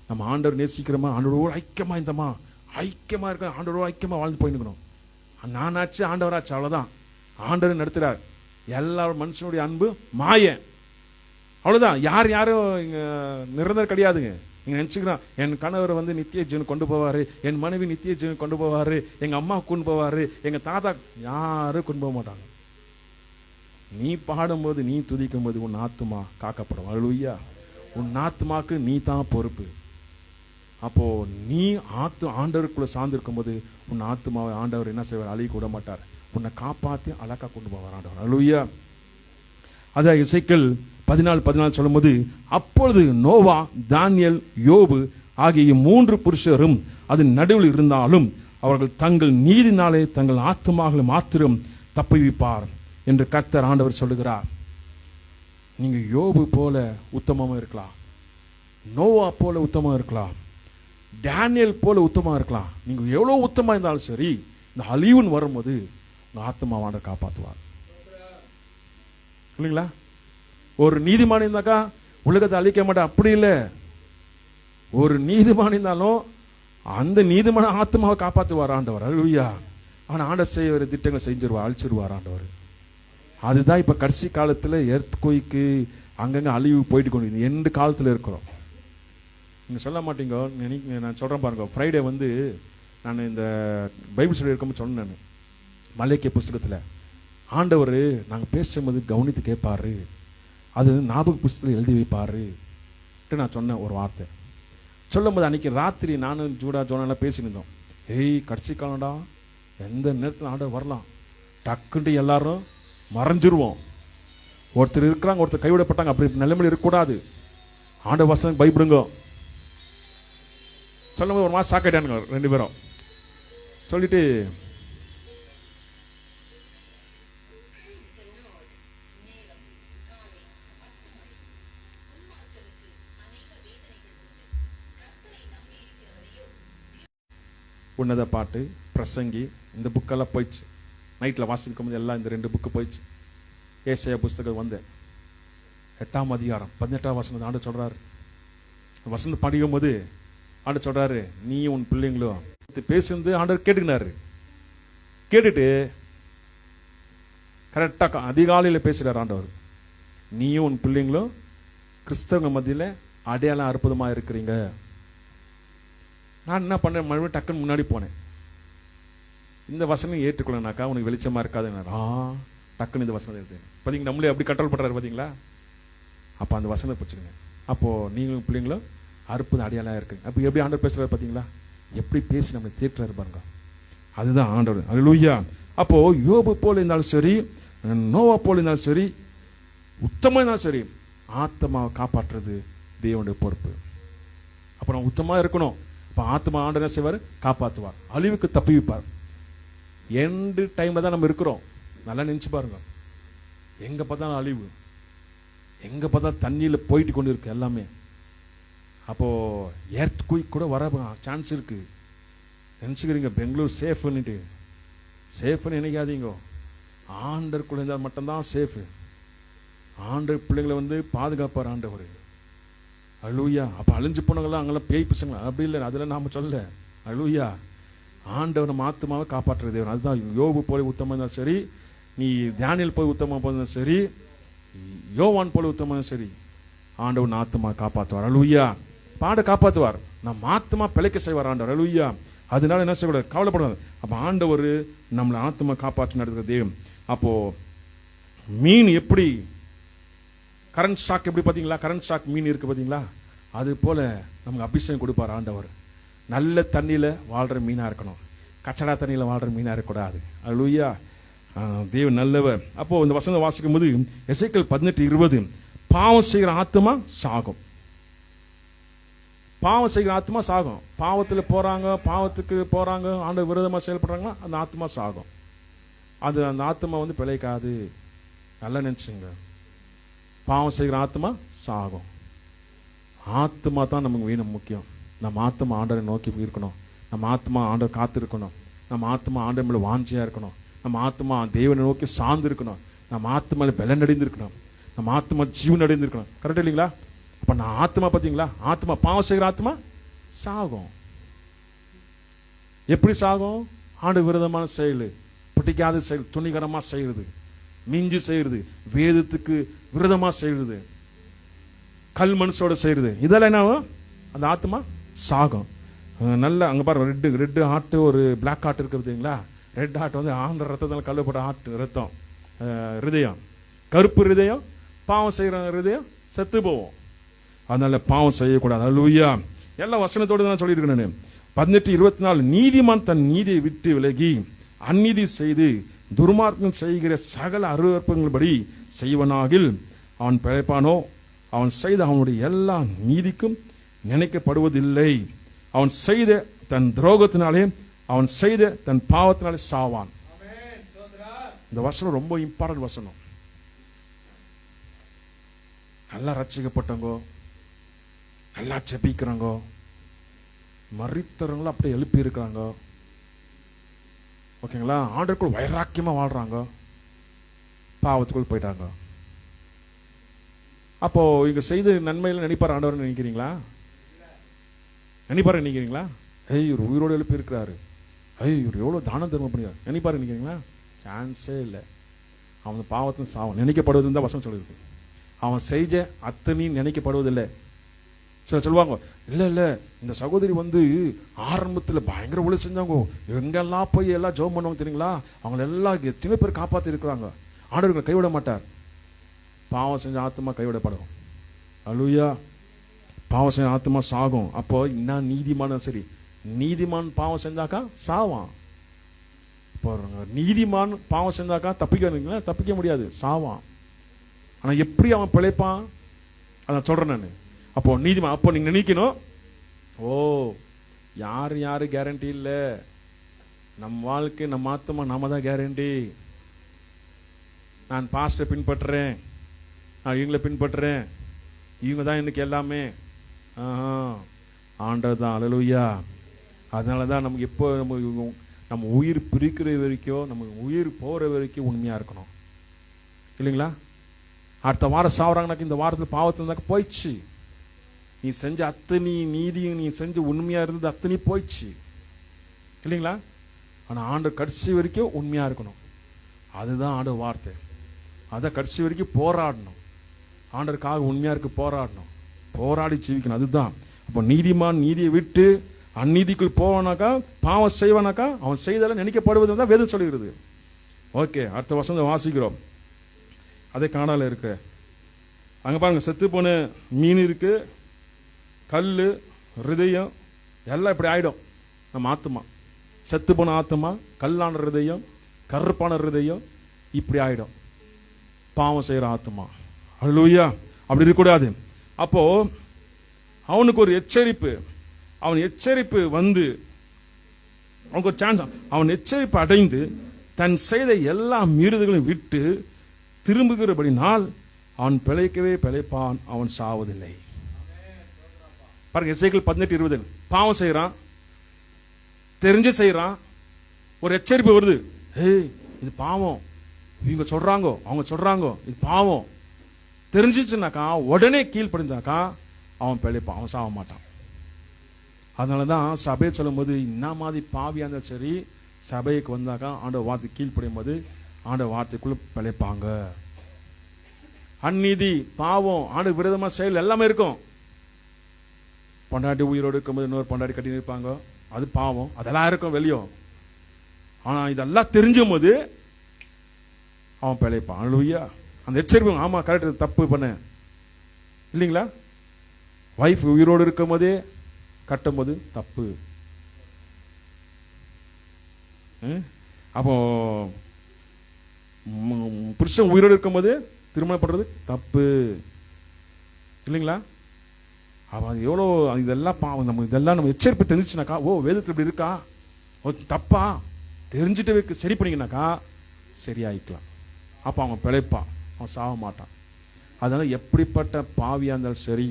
A: நம்ம ஆண்டவர் நேசிக்கிறோமா, ஆண்டோட ஐக்கியமாக இருந்தோமா, ஐக்கியமாக இருக்க ஆண்டோட ஐக்கியமாக வாழ்ந்து போயின்னுக்கணும். நானாச்சு ஆண்டவராச்சு, அவ்வளோதான். ஆண்டவர் நடத்துகிறார். எல்லா மனுஷனுடைய அன்பு மாய, அவ்வளோதான். யாரும் இங்கே நிரந்தரம் கிடையாதுங்க. நீங்கள் நினச்சிக்கிறோம் என் கணவர் வந்து நித்திய ஜீவன் கொண்டு போவார், என் மனைவி நித்திய ஜீவன் கொண்டு போவார், எங்கள் அம்மா கொண்டு போவார், எங்கள் தாத்தா, யாரும் கொண்டு போக மாட்டாங்க. நீ பாடும்போது, நீ துதிக்கும் போது உன் ஆத்மா காக்கப்படும். அல்லேலூயா. உன் ஆத்மாக்கு நீ தான் பொறுப்பு. அப்போ நீ ஆண்டவருக்குள்ள சார்ந்திருக்கும் போது உன் ஆத்மாவை ஆண்டவர் என்ன செய்வார்? அழிய கூட மாட்டார். உன்னை காப்பாற்றி அழகா கொண்டு போவார் ஆண்டவர். அல்லேலூயா. அதான் எசேக்கியேல் 14:14 சொல்லும்போது, அப்பொழுது நோவா, தானியேல், யோபு ஆகிய 3 புருஷரும் அதன் நடுவில் இருந்தாலும் அவர்கள் தங்கள் நீதினாலே தங்கள் ஆத்மாக்களை மாத்திரம் தப்புவிப்பார் என்று கர்த்தர் ஆண்டவர் சொல்லுகிறார். நீங்க யோபு போல உத்தமமா இருக்கலாம், நோவா போல உத்தமமா இருக்கலாம், தானியேல் போல உத்தமமா இருக்கலாம். நீங்க எவ்வளவு உத்தமமா இருந்தாலும் சரி, இந்த அழிவுன்னு வரும்போது உங்க ஆத்மா ஆண்டவர் காப்பாற்றுவார். இல்லைங்களா? ஒரு நீதிமான் இருந்தாக்கா உலகத்தை அழிக்க மாட்டேன், அப்படி இல்லை. ஒரு நீதிமான் இருந்தாலும் அந்த நீதிமான ஆத்மாவை காப்பாற்றுவார் ஆண்டவர். அல்லேலூயா. ஆனா ஆண்டவர் செய்ய திட்டங்களை செஞ்சிருவார், அழிச்சிருவார் ஆண்டவர். அதுதான் இப்ப கடைசி காலத்துல எர்த்குயிக்கு அங்கங்க அழிவு போயிட்டு கொண்டு எந்த காலத்துல இருக்கிறோம். நீங்க சொல்ல மாட்டீங்க. நான் சொல்றேன் பாருங்க. ஃப்ரைடே வந்து நான் இந்த பைபிள் ஸ்டடி இருக்கும்போது சொன்னேன். மல்லேக்கிய புஸ்தகத்துல ஆண்டவர் நாங்கள் பேசும்போது கவனித்து கேட்பாரு, அது ஞாபக புஸ்தகத்தில் எழுதி வைப்பாரு நான் சொன்னேன் ஒரு வார்த்தை. சொல்லும் போது அன்னைக்கு ராத்திரி நானும் ஜோனாலாம் பேசியிருந்தோம். கடைசி காலம்டா, எந்த நேரத்தில் ஆண்டவர் வரலாம், டக்குன்ட்டு எல்லாரும் மறைஞ்சிருவோம். ஒருத்தர் இருக்கிறாங்க, ஒருத்தர் கைவிடப்பட்டாங்க. அப்படி நிலைமையில் இருக்கக்கூடாது. ஆண்டவர் வசனம் பயப்படுங்க. சொல்லும் போது ஒரு மாதம் ஷாக் ஆகிட்டானுங்க 2 பேரும். சொல்லிட்டு உன்னத பாட்டு, பிரசங்கி, இந்த புக்கெல்லாம் போயிடுச்சு. நைட்டில் வாசிக்கும் போது எல்லாம் இந்த 2 புக்கு போயிடுச்சு. ஏசாயா புஸ்தகம் வந்து 8ஆம் அதிகாரம் 18ஆம் வசனம் ஆண்டு சொல்றாரு. வசனம் படிக்கும் போது ஆண்டு சொல்றாரு, நீ உன் பிள்ளைங்களும் பேசுறது ஆண்டவர் கேட்டுக்கினாரு. கேட்டுட்டு கரெக்டாக அதிகாலையில் பேசுகிறார் ஆண்டவர். நீயும் உன் பிள்ளைங்களும் கிறிஸ்தவங்க மத்தியில் அடையாளம் அற்புதமாக இருக்கிறீங்க. நான் என்ன பண்ணேன், மறுபடியும் டக்குன்னு முன்னாடி போனேன். இந்த வசனம் ஏற்றுக்கொள்ளனாக்கா உனக்கு வெளிச்சமாக இருக்காதுன்னா டக்குன்னு இந்த வசனம் எடுத்து பார்த்தீங்க, நம்மளே அப்படி கண்ட்ரோல் பண்ணுறாரு பார்த்தீங்களா. அப்போ அந்த வசனத்தை பிடிச்சிருங்க. அப்போது நீங்களும் பிள்ளைங்களும் அற்புதம் அடையாளம் இருக்குங்க. அப்போ எப்படி ஆண்டவர் பேசுகிறார் பார்த்தீங்களா, எப்படி பேசி நம்மளை தேற்றுறாரு பாருங்க. அதுதான் ஆண்டவர். அல்லேலூயா. அப்போ யோபு போல இருந்தாலும் சரி, நோவா போல இருந்தாலும் சரி, உத்தமம் இருந்தாலும் சரி, ஆத்மாவை காப்பாற்றுறது தேவனுடைய பொறுப்பு. அப்போ நம்ம உத்தமாக இருக்கணும். இப்போ ஆத்மா ஆண்டவர் என்ன செய்வார், காப்பாற்றுவார், அழிவுக்கு தப்பி வைப்பார். எண்டு டைம்ல தான் நம்ம இருக்கிறோம். நல்லா நினைச்சு பாருங்க, எங்க பார்த்தா அழிவு, எங்க பார்த்தா தண்ணியில் போயிட்டு கொண்டு இருக்கு எல்லாமே. அப்போ எர்த் குயிக் கூட வர சான்ஸ் இருக்கு. நினச்சிக்கிறீங்க பெங்களூர் சேஃப்னுட்டு, சேஃப்னு நினைக்காதீங்க. ஆண்டருக்குள்ள இருந்தால் மட்டும்தான் சேஃபு. ஆண்டர் பிள்ளைங்களை வந்து பாதுகாப்பார் ஆண்டவர். அல்லேலூயா. அப்போ அழிஞ்சு போனவங்களாம் அங்கெல்லாம் பேய் பிசங்களா அப்படி இல்லை, அதெல்லாம் நாம் சொல்ல. அல்லேலூயா. ஆண்டவர் நம்ம ஆத்மாவை காப்பாற்றுற தேவன். அதுதான் யோபு போல உத்தமம் இருந்தாலும் சரி, நீ தியானியல் போய் உத்தமம் போதும் சரி, யோவான் போல உத்தமம் சரி, ஆண்டவர் ஆத்மா காப்பாற்றுவார். அல்லேலூயா. பாட காப்பாற்றுவார், நம்ம ஆத்மா பிழைக்க செய்வார் ஆண்டவர். அல்லேலூயா. அதனால என்ன செய்யக்கூடாது, கவலைப்படாது. அப்போ ஆண்டவர் நம்மளை ஆத்மா காப்பாற்றி நடத்துகிற தெய்வம். அப்போ மீன் எப்படி கரண்ட் ஷாக் எப்படி பார்த்தீங்களா, கரண்ட் ஷாக் மீன் இருக்கு பார்த்தீங்களா, அது போல நமக்கு அபிஷேகம் கொடுப்பார் ஆண்டவர். நல்ல தண்ணியில் வாழ்கிற மீனாக இருக்கணும், கச்சடா தண்ணியில் வாழ்கிற மீனாக இருக்கக்கூடாது. அல்லேலூயா. தேவன் நல்லவர். அப்போ இந்த வசனம் வாசிக்கும் போது எசேக்கியேல் 18:20, பாவம் செய்கிற ஆத்மா சாகும். பாவம் செய்கிற ஆத்மா சாகும். பாவத்தில் போறாங்க, பாவத்துக்கு போறாங்க, ஆண்டவர் விரோதமாக செயல்படுறாங்கன்னா அந்த ஆத்மா சாகும். அது அந்த ஆத்மா வந்து பிழைக்காது. நல்லா நினைச்சுங்க, பாவம் செய்கிற ஆத்மா சாகும். ஆத்மா தான் நமக்கு வேணும் முக்கியம். நம்ம ஆத்மா ஆண்டவரை நோக்கி இருக்கணும். நம்ம ஆத்மா ஆண்டவர் காத்து இருக்கணும். நம்ம ஆத்மா ஆண்டவர் மேல வாஞ்சியா இருக்கணும். நம்ம ஆத்மா தேவனை நோக்கி சார்ந்து இருக்கணும். நம்ம ஆத்மால பலன் அடைந்திருக்கணும். நம்ம ஆத்மா ஜீவன் அடைந்திருக்கணும். கரெக்ட் இல்லைங்களா? அப்ப நான் ஆத்மா பார்த்தீங்களா, ஆத்மா பாவம் செய்கிற ஆத்மா சாகும். எப்படி சாகும்? ஆண்டு விரோதமான செயல், பிடிக்காத செயல், துணிகரமா செய்யறது, மிஞ்சி செய்யறது, வேதத்துக்கு விரோதமா செய்யறது, கல் மனசோட செய்யறது, இதெல்லாம் என்ன ஆகும்? அந்த ஆத்மா சாகும். நல்ல அங்க பாருங்க, ரெட் ஹார்ட் ஒரு பிளாக் ஹார்ட் இருக்குதுங்களா. ரெட் ஹார்ட் வந்து ஆந்திர ரத்தத்தால் கழுவப்பட்ட ஹார்ட், ரத்தம், ஹிருதயம். கருப்பு ஹிருதயம், பாவம் செய்யற ஹிருதயம் செத்து போவோம். அதனால பாவம் செய்யக்கூடாது. அல்லேலூயா. எல்லா வசனத்தோடு தான் சொல்லியிருக்கேன் நான். 18:24, நீதிமான் தன் நீதியை விட்டு விலகி அந்நீதி செய்து துர்மார்க்கம் செய்கிற சகல அருவருப்பங்களின்படி செய்வனாகில் அவன் பிழைப்பானோ? அவன் செய்த அவனுடைய எல்லா நீதிக்கும் நினைக்கப்படுவதில்லை. அவன் செய்த தன் துரோகத்தினாலே, அவன் செய்த தன் பாவத்தினாலே சாவான். இந்த வசனம் ரொம்ப இம்பார்ட்டன்ட் வசனம். நல்லா ரட்சிக்கப்பட்டவங்க, நல்லா ஜெபிக்கிறாங்க, மரித்தவங்களும் அப்படியே எழுப்பி இருக்கிறாங்க, ஓகேங்களா, ஆண்டவருக்குள் வைராக்கியமா வாழ்றாங்க, பாவத்துக்குள் போயிட்டாங்க. அப்போ இங்க செய்த நன்மையில நினைப்பார் ஆண்டவர் நினைக்கிறீங்களா? நினைப்பாரு நினைக்கிறீங்களா? இவர் உயிரோடு எழுப்பி இருக்கிறாரு, இவர் எவ்வளவு தானம் தர்மம் பண்ணியார் நினைப்பாரு நினைக்கிறீங்களா? சான்ஸே இல்லை. அவன் பாவத்தின் சாவம் நினைக்கப்படுவது தான் வசனம் சொல்லுது. அவன் செய்த அத்தனையும் நினைக்கப்படுவதில்லை. சில சொல்லுவாங்க, இல்லை இல்லை இந்த சகோதரி வந்து ஆரம்பத்தில் பயங்கர ஒளி செஞ்சாங்க, எங்கெல்லாம் போய் எல்லாம் ஜெபம் பண்ணுவாங்க தெரியுங்களா, அவங்கள எல்லாம் எத்தனை பேர் காப்பாற்றி இருக்கிறாங்க. ஆண்டவர்கள் கைவிட மாட்டார். பாவம் செஞ்ச ஆத்மா கைவிடப்படும். அல்லேலூயா. பாவம் செஞ்ச ஆத்மா சாகும். அப்போ இன்னும் நீதிமான சரி, நீதிமான் பாவம் செஞ்சாக்கா சாவான். இப்போ நீதிமான் பாவம் செஞ்சாக்கா தப்பிக்க முடியாது, சாவான். ஆனா எப்படி அவன் பிழைப்பான் அதான் சொல்றேன் நான். அப்போ நீதிமான், அப்போ நீங்க நினைக்கணும், ஓ யாரு கேரண்டி இல்லை. நம் வாழ்க்கை நம்ம ஆத்மா நாம தான் கேரண்டி. நான் பாஸ்டரை பின்பற்றுறேன், நான் இவங்களை பின்பற்றுறேன், இவங்க தான் எனக்கு எல்லாமே. ஆண்டவர் தான். அல்லேலூயா. அதனால தான் நமக்கு எப்போ நம்ம உயிர் பிரிக்கிற வரைக்கும், நம்ம உயிர் போகிற வரைக்கும் உண்மையாக இருக்கணும் இல்லைங்களா? அடுத்த வாரம் சாவறாங்கனாக்க இந்த வாரத்தில் பாவத்தில் இருந்தாக்க போயிடுச்சு. நீ செஞ்ச அத்தனை நீதியும், நீ செஞ்ச உண்மையாக இருந்தது அத்தனை போயிடுச்சு இல்லைங்களா? ஆனால் ஆண்டவர் கடைசி வரைக்கும் உண்மையாக இருக்கணும். அதுதான் ஆண்டவர் வார்த்தை. அதை கடைசி வரைக்கும் போராடணும். ஆண்டருக்காக உண்மையாக இருக்கு போராடணும், போராடி ஜீவிக்கணும். அதுதான். அப்போ நீதிமான் நீதியை விட்டு அந்நீதிக்குள் போவானாக்கா, பாவம் செய்வானாக்கா, அவன் செய்தால நினைக்கப்படுவது தான் வேதம் சொல்லுகிறது. ஓகே, அடுத்த வசனம் வாசிக்கிறோம். அதே காணால இருக்கு. அங்கே பாருங்க, செத்து போன மீன் இருக்கு, கல், ஹிருதயம் எல்லாம் இப்படி ஆயிடும். நம்ம ஆத்மா, செத்து போன ஆத்மா, கல்லான ஹிருதயம், கருப்பான ஹிருதயம் இப்படி ஆயிடும். பாவம் செய்யற ஆத்மா. அல்லேலூயா. அப்படி இருக்கக்கூடாது. அப்போ அவனுக்கு ஒரு எச்சரிப்பு, அவன் எச்சரிப்பு வந்து அவனுக்கு ஒரு சான்ஸ். அவன் எச்சரிப்பு அடைந்து தன் செய்த எல்லா மீறுதல்களையும் விட்டு திரும்புகிறபடினால் அவன் பிழைக்கவே பிழைப்பான், அவன் சாவதில்லை. பாருங்க, எசேக்கியேல் 18:20. பாவம் செய்யறான், தெரிஞ்சு செய்யறான், ஒரு எச்சரிப்பு வருது. ஏய், இது பாவம், இவங்க சொல்றாங்க, அவங்க சொல்றாங்க, இது பாவம். தெரிஞ்சிச்சுனாக்கா உடனே கீழ்ப்படிஞ்சாக்கா அவன் பிழைப்பான், அவன் சாக மாட்டான். அதனாலதான் சபையை சொல்லும் போது, என்ன மாதிரி பாவியா இருந்தாலும் சரி, சபைக்கு வந்தாக்கா ஆண்டவர் வார்த்தை கீழ்ப்படியும் போது ஆண்டவர் வார்த்தைக்குள்ள பிழைப்பாங்க. அந்நீதி, பாவம், ஆண்டவர் விரோதமா செயல் எல்லாமே இருக்கும். பொண்டாட்டி உயிரோடு இருக்கும்போது இன்னொரு பொண்டாட்டி கட்டி இருப்பாங்க, அது பாவம், அதெல்லாம் இருக்கும் வெளியும். ஆனா இதெல்லாம் தெரிஞ்சும் போது அவன் பிழைப்பான். அல்லேலூயா. அந்த எச்சரிப்பு, ஆமா கரெக்ட், தப்பு பண்ண இல்லைங்களா? வைஃப் உயிரோடு இருக்கும் போதே கட்டும் போது தப்பு. அப்போ புருஷன் உயிரோடு இருக்கும் போது திருமணம் பண்றது தப்பு இல்லைங்களா? அப்ப அது எவ்வளோ, இதெல்லாம் பாவம். நம்ம இதெல்லாம் நம்ம எச்சரிப்பு தெரிஞ்சுச்சுனாக்கா, ஓ வேதத்தில் இப்படி இருக்கா, தப்பா தெரிஞ்சுட்டு சரி பண்ணிங்கனாக்கா சரியாயிக்கலாம். அப்போ அவன் பிழைப்பான், அவன் சாக மாட்டான். அதனால எப்படிப்பட்ட பாவியா இருந்தாலும் சரி,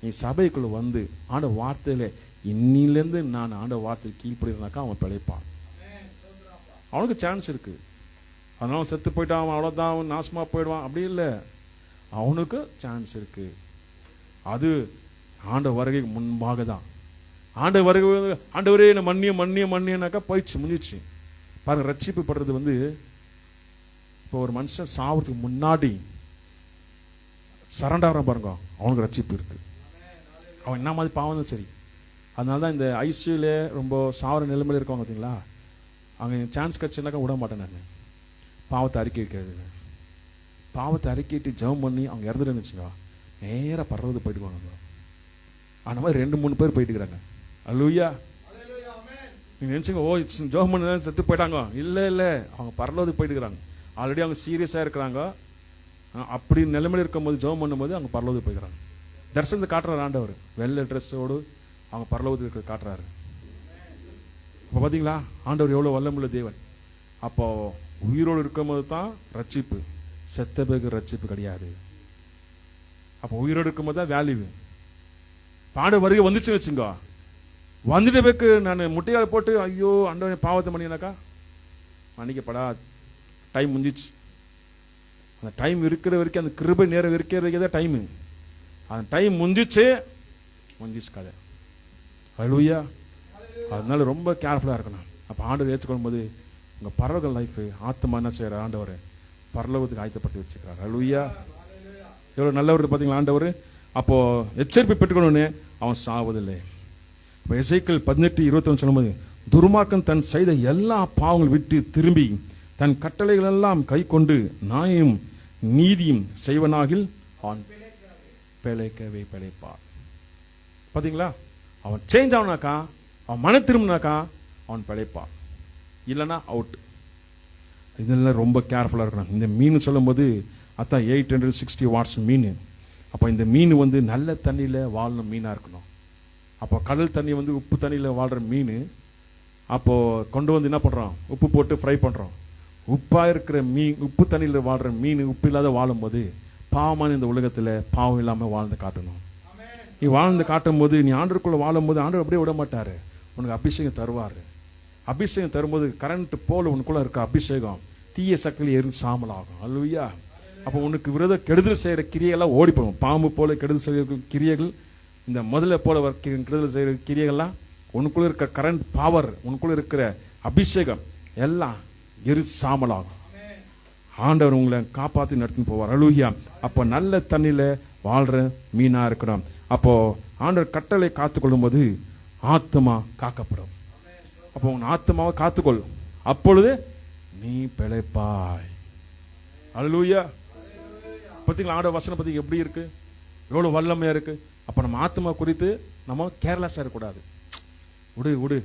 A: நீ சபைக்குள்ள வந்து ஆண்ட வார்த்தையில இன்னிலேருந்து நான் ஆண்ட வார்த்தையில் கீழ்ப்படுறனாக்கா அவன் பிழைப்பான். அவனுக்கு சான்ஸ் இருக்கு. அதனால செத்து போயிட்டான், அவன் அவ்வளோதான், அவன் நாசமா போயிடுவான் அப்படி இல்லை. அவனுக்கு சான்ஸ் இருக்கு. அது ஆண்ட வருகைக்கு முன்பாக தான். ஆண்ட வருகை, ஆண்டவரே என்ன மன்னியனாக்கா போயிடுச்சு, முடிஞ்சிச்சு. பாருங்க, ரட்சிப்பு படுறது வந்து இப்போ ஒரு மனுஷன் சாவறதுக்கு முன்னாடி சரண்டாரம் பாருங்க, அவனுக்கு ரட்சிப்பு இருக்கு. அவன் என்ன மாதிரி பாவம் சரி. அதனால தான் இந்த ஐசியூல ரொம்ப சாவர நிலைமையில இருக்கவங்க பார்த்தீங்களா, அங்கே சான்ஸ் கிடச்சுனாக்கா விட மாட்டேன் நான். பாவத்தை அறிக்கை வைக்கிறது, பாவத்தை அறிக்கைட்டு ஜெபம் பண்ணி அவங்க இறந்துட்டு வச்சுங்க, நேராக பரவது போயிட்டுக்குவாங்க. அந்த மாதிரி 2-3 பேர் போயிட்டு இருக்கிறாங்க. அல்லேலூயா. நீங்க நினைச்சுங்க, ஓ ஜெபம் பண்ண செத்து போயிட்டாங்க. இல்லை, அவங்க பரலோதுக்கு போயிட்டு இருக்கிறாங்க. ஆல்ரெடி அவங்க சீரியஸாக இருக்கிறாங்க. அப்படி நிலைமையில் இருக்கும்போது ஜெபம் பண்ணும்போது அவங்க பரலோதுக்கு போய்க்கிறாங்க. தரிசனத்தை காட்டுறாரு ஆண்டவர், வெள்ளை ட்ரெஸ்ஸோடு அவங்க பரலோகத்துக்கு காட்டுறாரு. இப்போ பார்த்தீங்களா ஆண்டவர் எவ்வளோ வல்லமுள்ள தேவன். அப்போ உயிரோடு இருக்கும்போது தான் ரட்சிப்பு, செத்த பேருக்கு ரட்சிப்பு கிடையாது. அப்போ உயிரோடு இருக்கும்போது தான் வேல்யூ. பாட வருகை வந்துச்சுன்னு வச்சுங்க, வந்துட்ட பேருக்கு நான் முட்டையால் போட்டு ஐயோ ஆண்டவனை பாவத்தை பண்ணினாக்கா மன்னிக்கப்படா, டைம் முடிஞ்சிச்சு. அந்த டைம் இருக்கிற வரைக்கும், அந்த கிருபை நேரம் இருக்கிற வரைக்கும் தான் டைமு. அந்த டைம் முடிஞ்சிச்சு கதை. அல்லேலூயா. அதனால ரொம்ப கேர்ஃபுல்லாக இருக்கணும். அப்போ ஆண்டவர் ஏற்றுக்கொள்ளும் போது உங்கள் பரலோக லைஃப் ஆத்மா என்ன செய்கிற ஆண்டவர் பரலோகத்துக்கு ஆயத்தப்படுத்தி வச்சுக்கிறார். அல்லேலூயா. எவ்வளோ நல்லவர் பார்த்தீங்களா ஆண்டவர். அப்போ எச்சரிப்பை பெற்றுக்கொள்ளணுன்னு அவன் சாவதில்லை. இப்போ எசேக்கியேல் 18:21 சொல்லும்போது, துர்மார்க்கன் தன் செய்த எல்லா பாவங்கள் விட்டு திரும்பி தன் கட்டளைகள் எல்லாம் கை கொண்டு நியாயம் நீதியும் செய்வனாகில் அவன் பிழைக்கவே பிழைப்பார். பார்த்தீங்களா, அவன் சேஞ்ச் ஆனாக்கா, அவன் மன திரும்பினாக்கா அவன் பிழைப்பான், இல்லைன்னா அவுட். இதெல்லாம் ரொம்ப கேர்ஃபுல்லாக இருக்கணும். இந்த மீன் சொல்லும் போது அதான் 860 வாட்ஸ் மீன். அப்போ இந்த மீன் வந்து நல்ல தண்ணியில் வாழணும் மீனாக இருக்கணும். அப்போ கடல் தண்ணி வந்து உப்பு தண்ணியில் வாழ்கிற மீன் அப்போ கொண்டு வந்து என்ன பண்ணுறோம், உப்பு போட்டு ஃப்ரை பண்ணுறோம். உப்பாக இருக்கிற மீன், உப்பு தண்ணியில் வாழ்கிற மீன் உப்பு இல்லாத வாழும்போது பாவமான இந்த உலகத்தில் பாவம் இல்லாமல் வாழ்ந்து காட்டணும். நீ வாழ்ந்து காட்டும் போது, நீ ஆண்டருக்குள்ளே வாழும் போது ஆண்டவர் அப்படியே விட மாட்டார், உனக்கு அபிஷேகம் தருவார். அபிஷேகம் தரும்போது கரண்ட் போல உனக்குள்ளே இருக்க அபிஷேகம் தீய சக்தியில் எரிந்து சாம்பலாகும். அல்லேலூயா. அப்போ உனக்கு விரோத கெடுதல் செய்கிற கிரியைகள்லாம் ஓடி போகும். பாம்பு போல கெடுதல் செய்கிற கிரியைகள், இந்த முதல்ல போல கெடுதல் செய்கிற கிரியைகள்லாம் உனக்குள்ள இருக்கிற கரண்ட் பவர், உனக்குள்ள இருக்கிற அபிஷேகம் எல்லாம் எரிந்து சாம்பலாகும். ஆண்டவர் உங்களை காப்பாற்றி நடத்தின்னு போவார். அல்லேலூயா. அப்போ நல்ல தண்ணியில் வாழ்கிற மீனாக இருக்கணும். அப்போ ஆண்டவர் கட்டளை காத்துக்கொள்ளும் போது ஆத்மா காக்கப்படும். அப்போ உன் ஆத்மாவை காத்துக்கொள், அப்பொழுது நீ பிழைப்பாய். அல்லேலூயா. பார்த்தீங்களா ஆண்டவர் வசனம் பற்றி எப்படி இருக்கு, எவ்வளோ வல்லமையாக இருக்கு. அப்போ நம்ம ஆத்மா குறித்து நம்ம கேர்லெஸ்ஸாக இருக்கக்கூடாது. விடு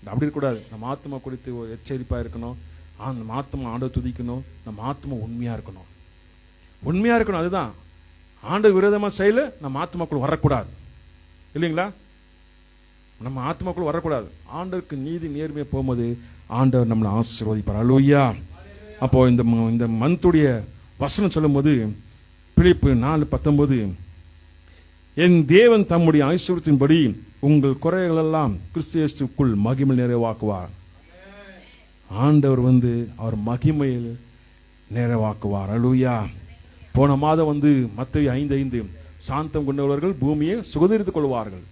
A: அப்படி இருக்கக்கூடாது. நம்ம ஆத்மா குறித்து ஒரு எச்சரிப்பாக இருக்கணும். நம்ம ஆத்மா ஆண்டவர் துதிக்கணும். நம்ம ஆத்மா உண்மையாக இருக்கணும், உண்மையாக இருக்கணும். அதுதான் ஆண்டவர் விரோதமாக செயல் நம்ம ஆத்மாக்குள் வரக்கூடாது. இல்லைங்களா? நம்ம ஆத்மாக்குள் வரக்கூடாது. ஆண்டவருக்கு நீதி நேர்மையாக போகும்போது ஆண்டவர் நம்மளை ஆசீர்வதிப்பார். அல்லேலூயா. அப்போ இந்த மந்த்துடைய வசனம் சொல்லும் போது பிலிப்பு 4:19, என் தேவன் தம்முடைய ஐஸ்வர்யத்தின்படி உங்கள் குறைகளெல்லாம் கிறிஸ்து இயேசுவுக்குள் மகிமை நிறைவாக்குவார். ஆண்டவர் அவர் மகிமையில் நிறைவாக்குவார். அல்லேலூயா. போன மாதம் மத்தேயு 5:5, சாந்தம் கொண்டவர்கள் பூமியை சுதந்தரித்துக் கொள்வார்கள்.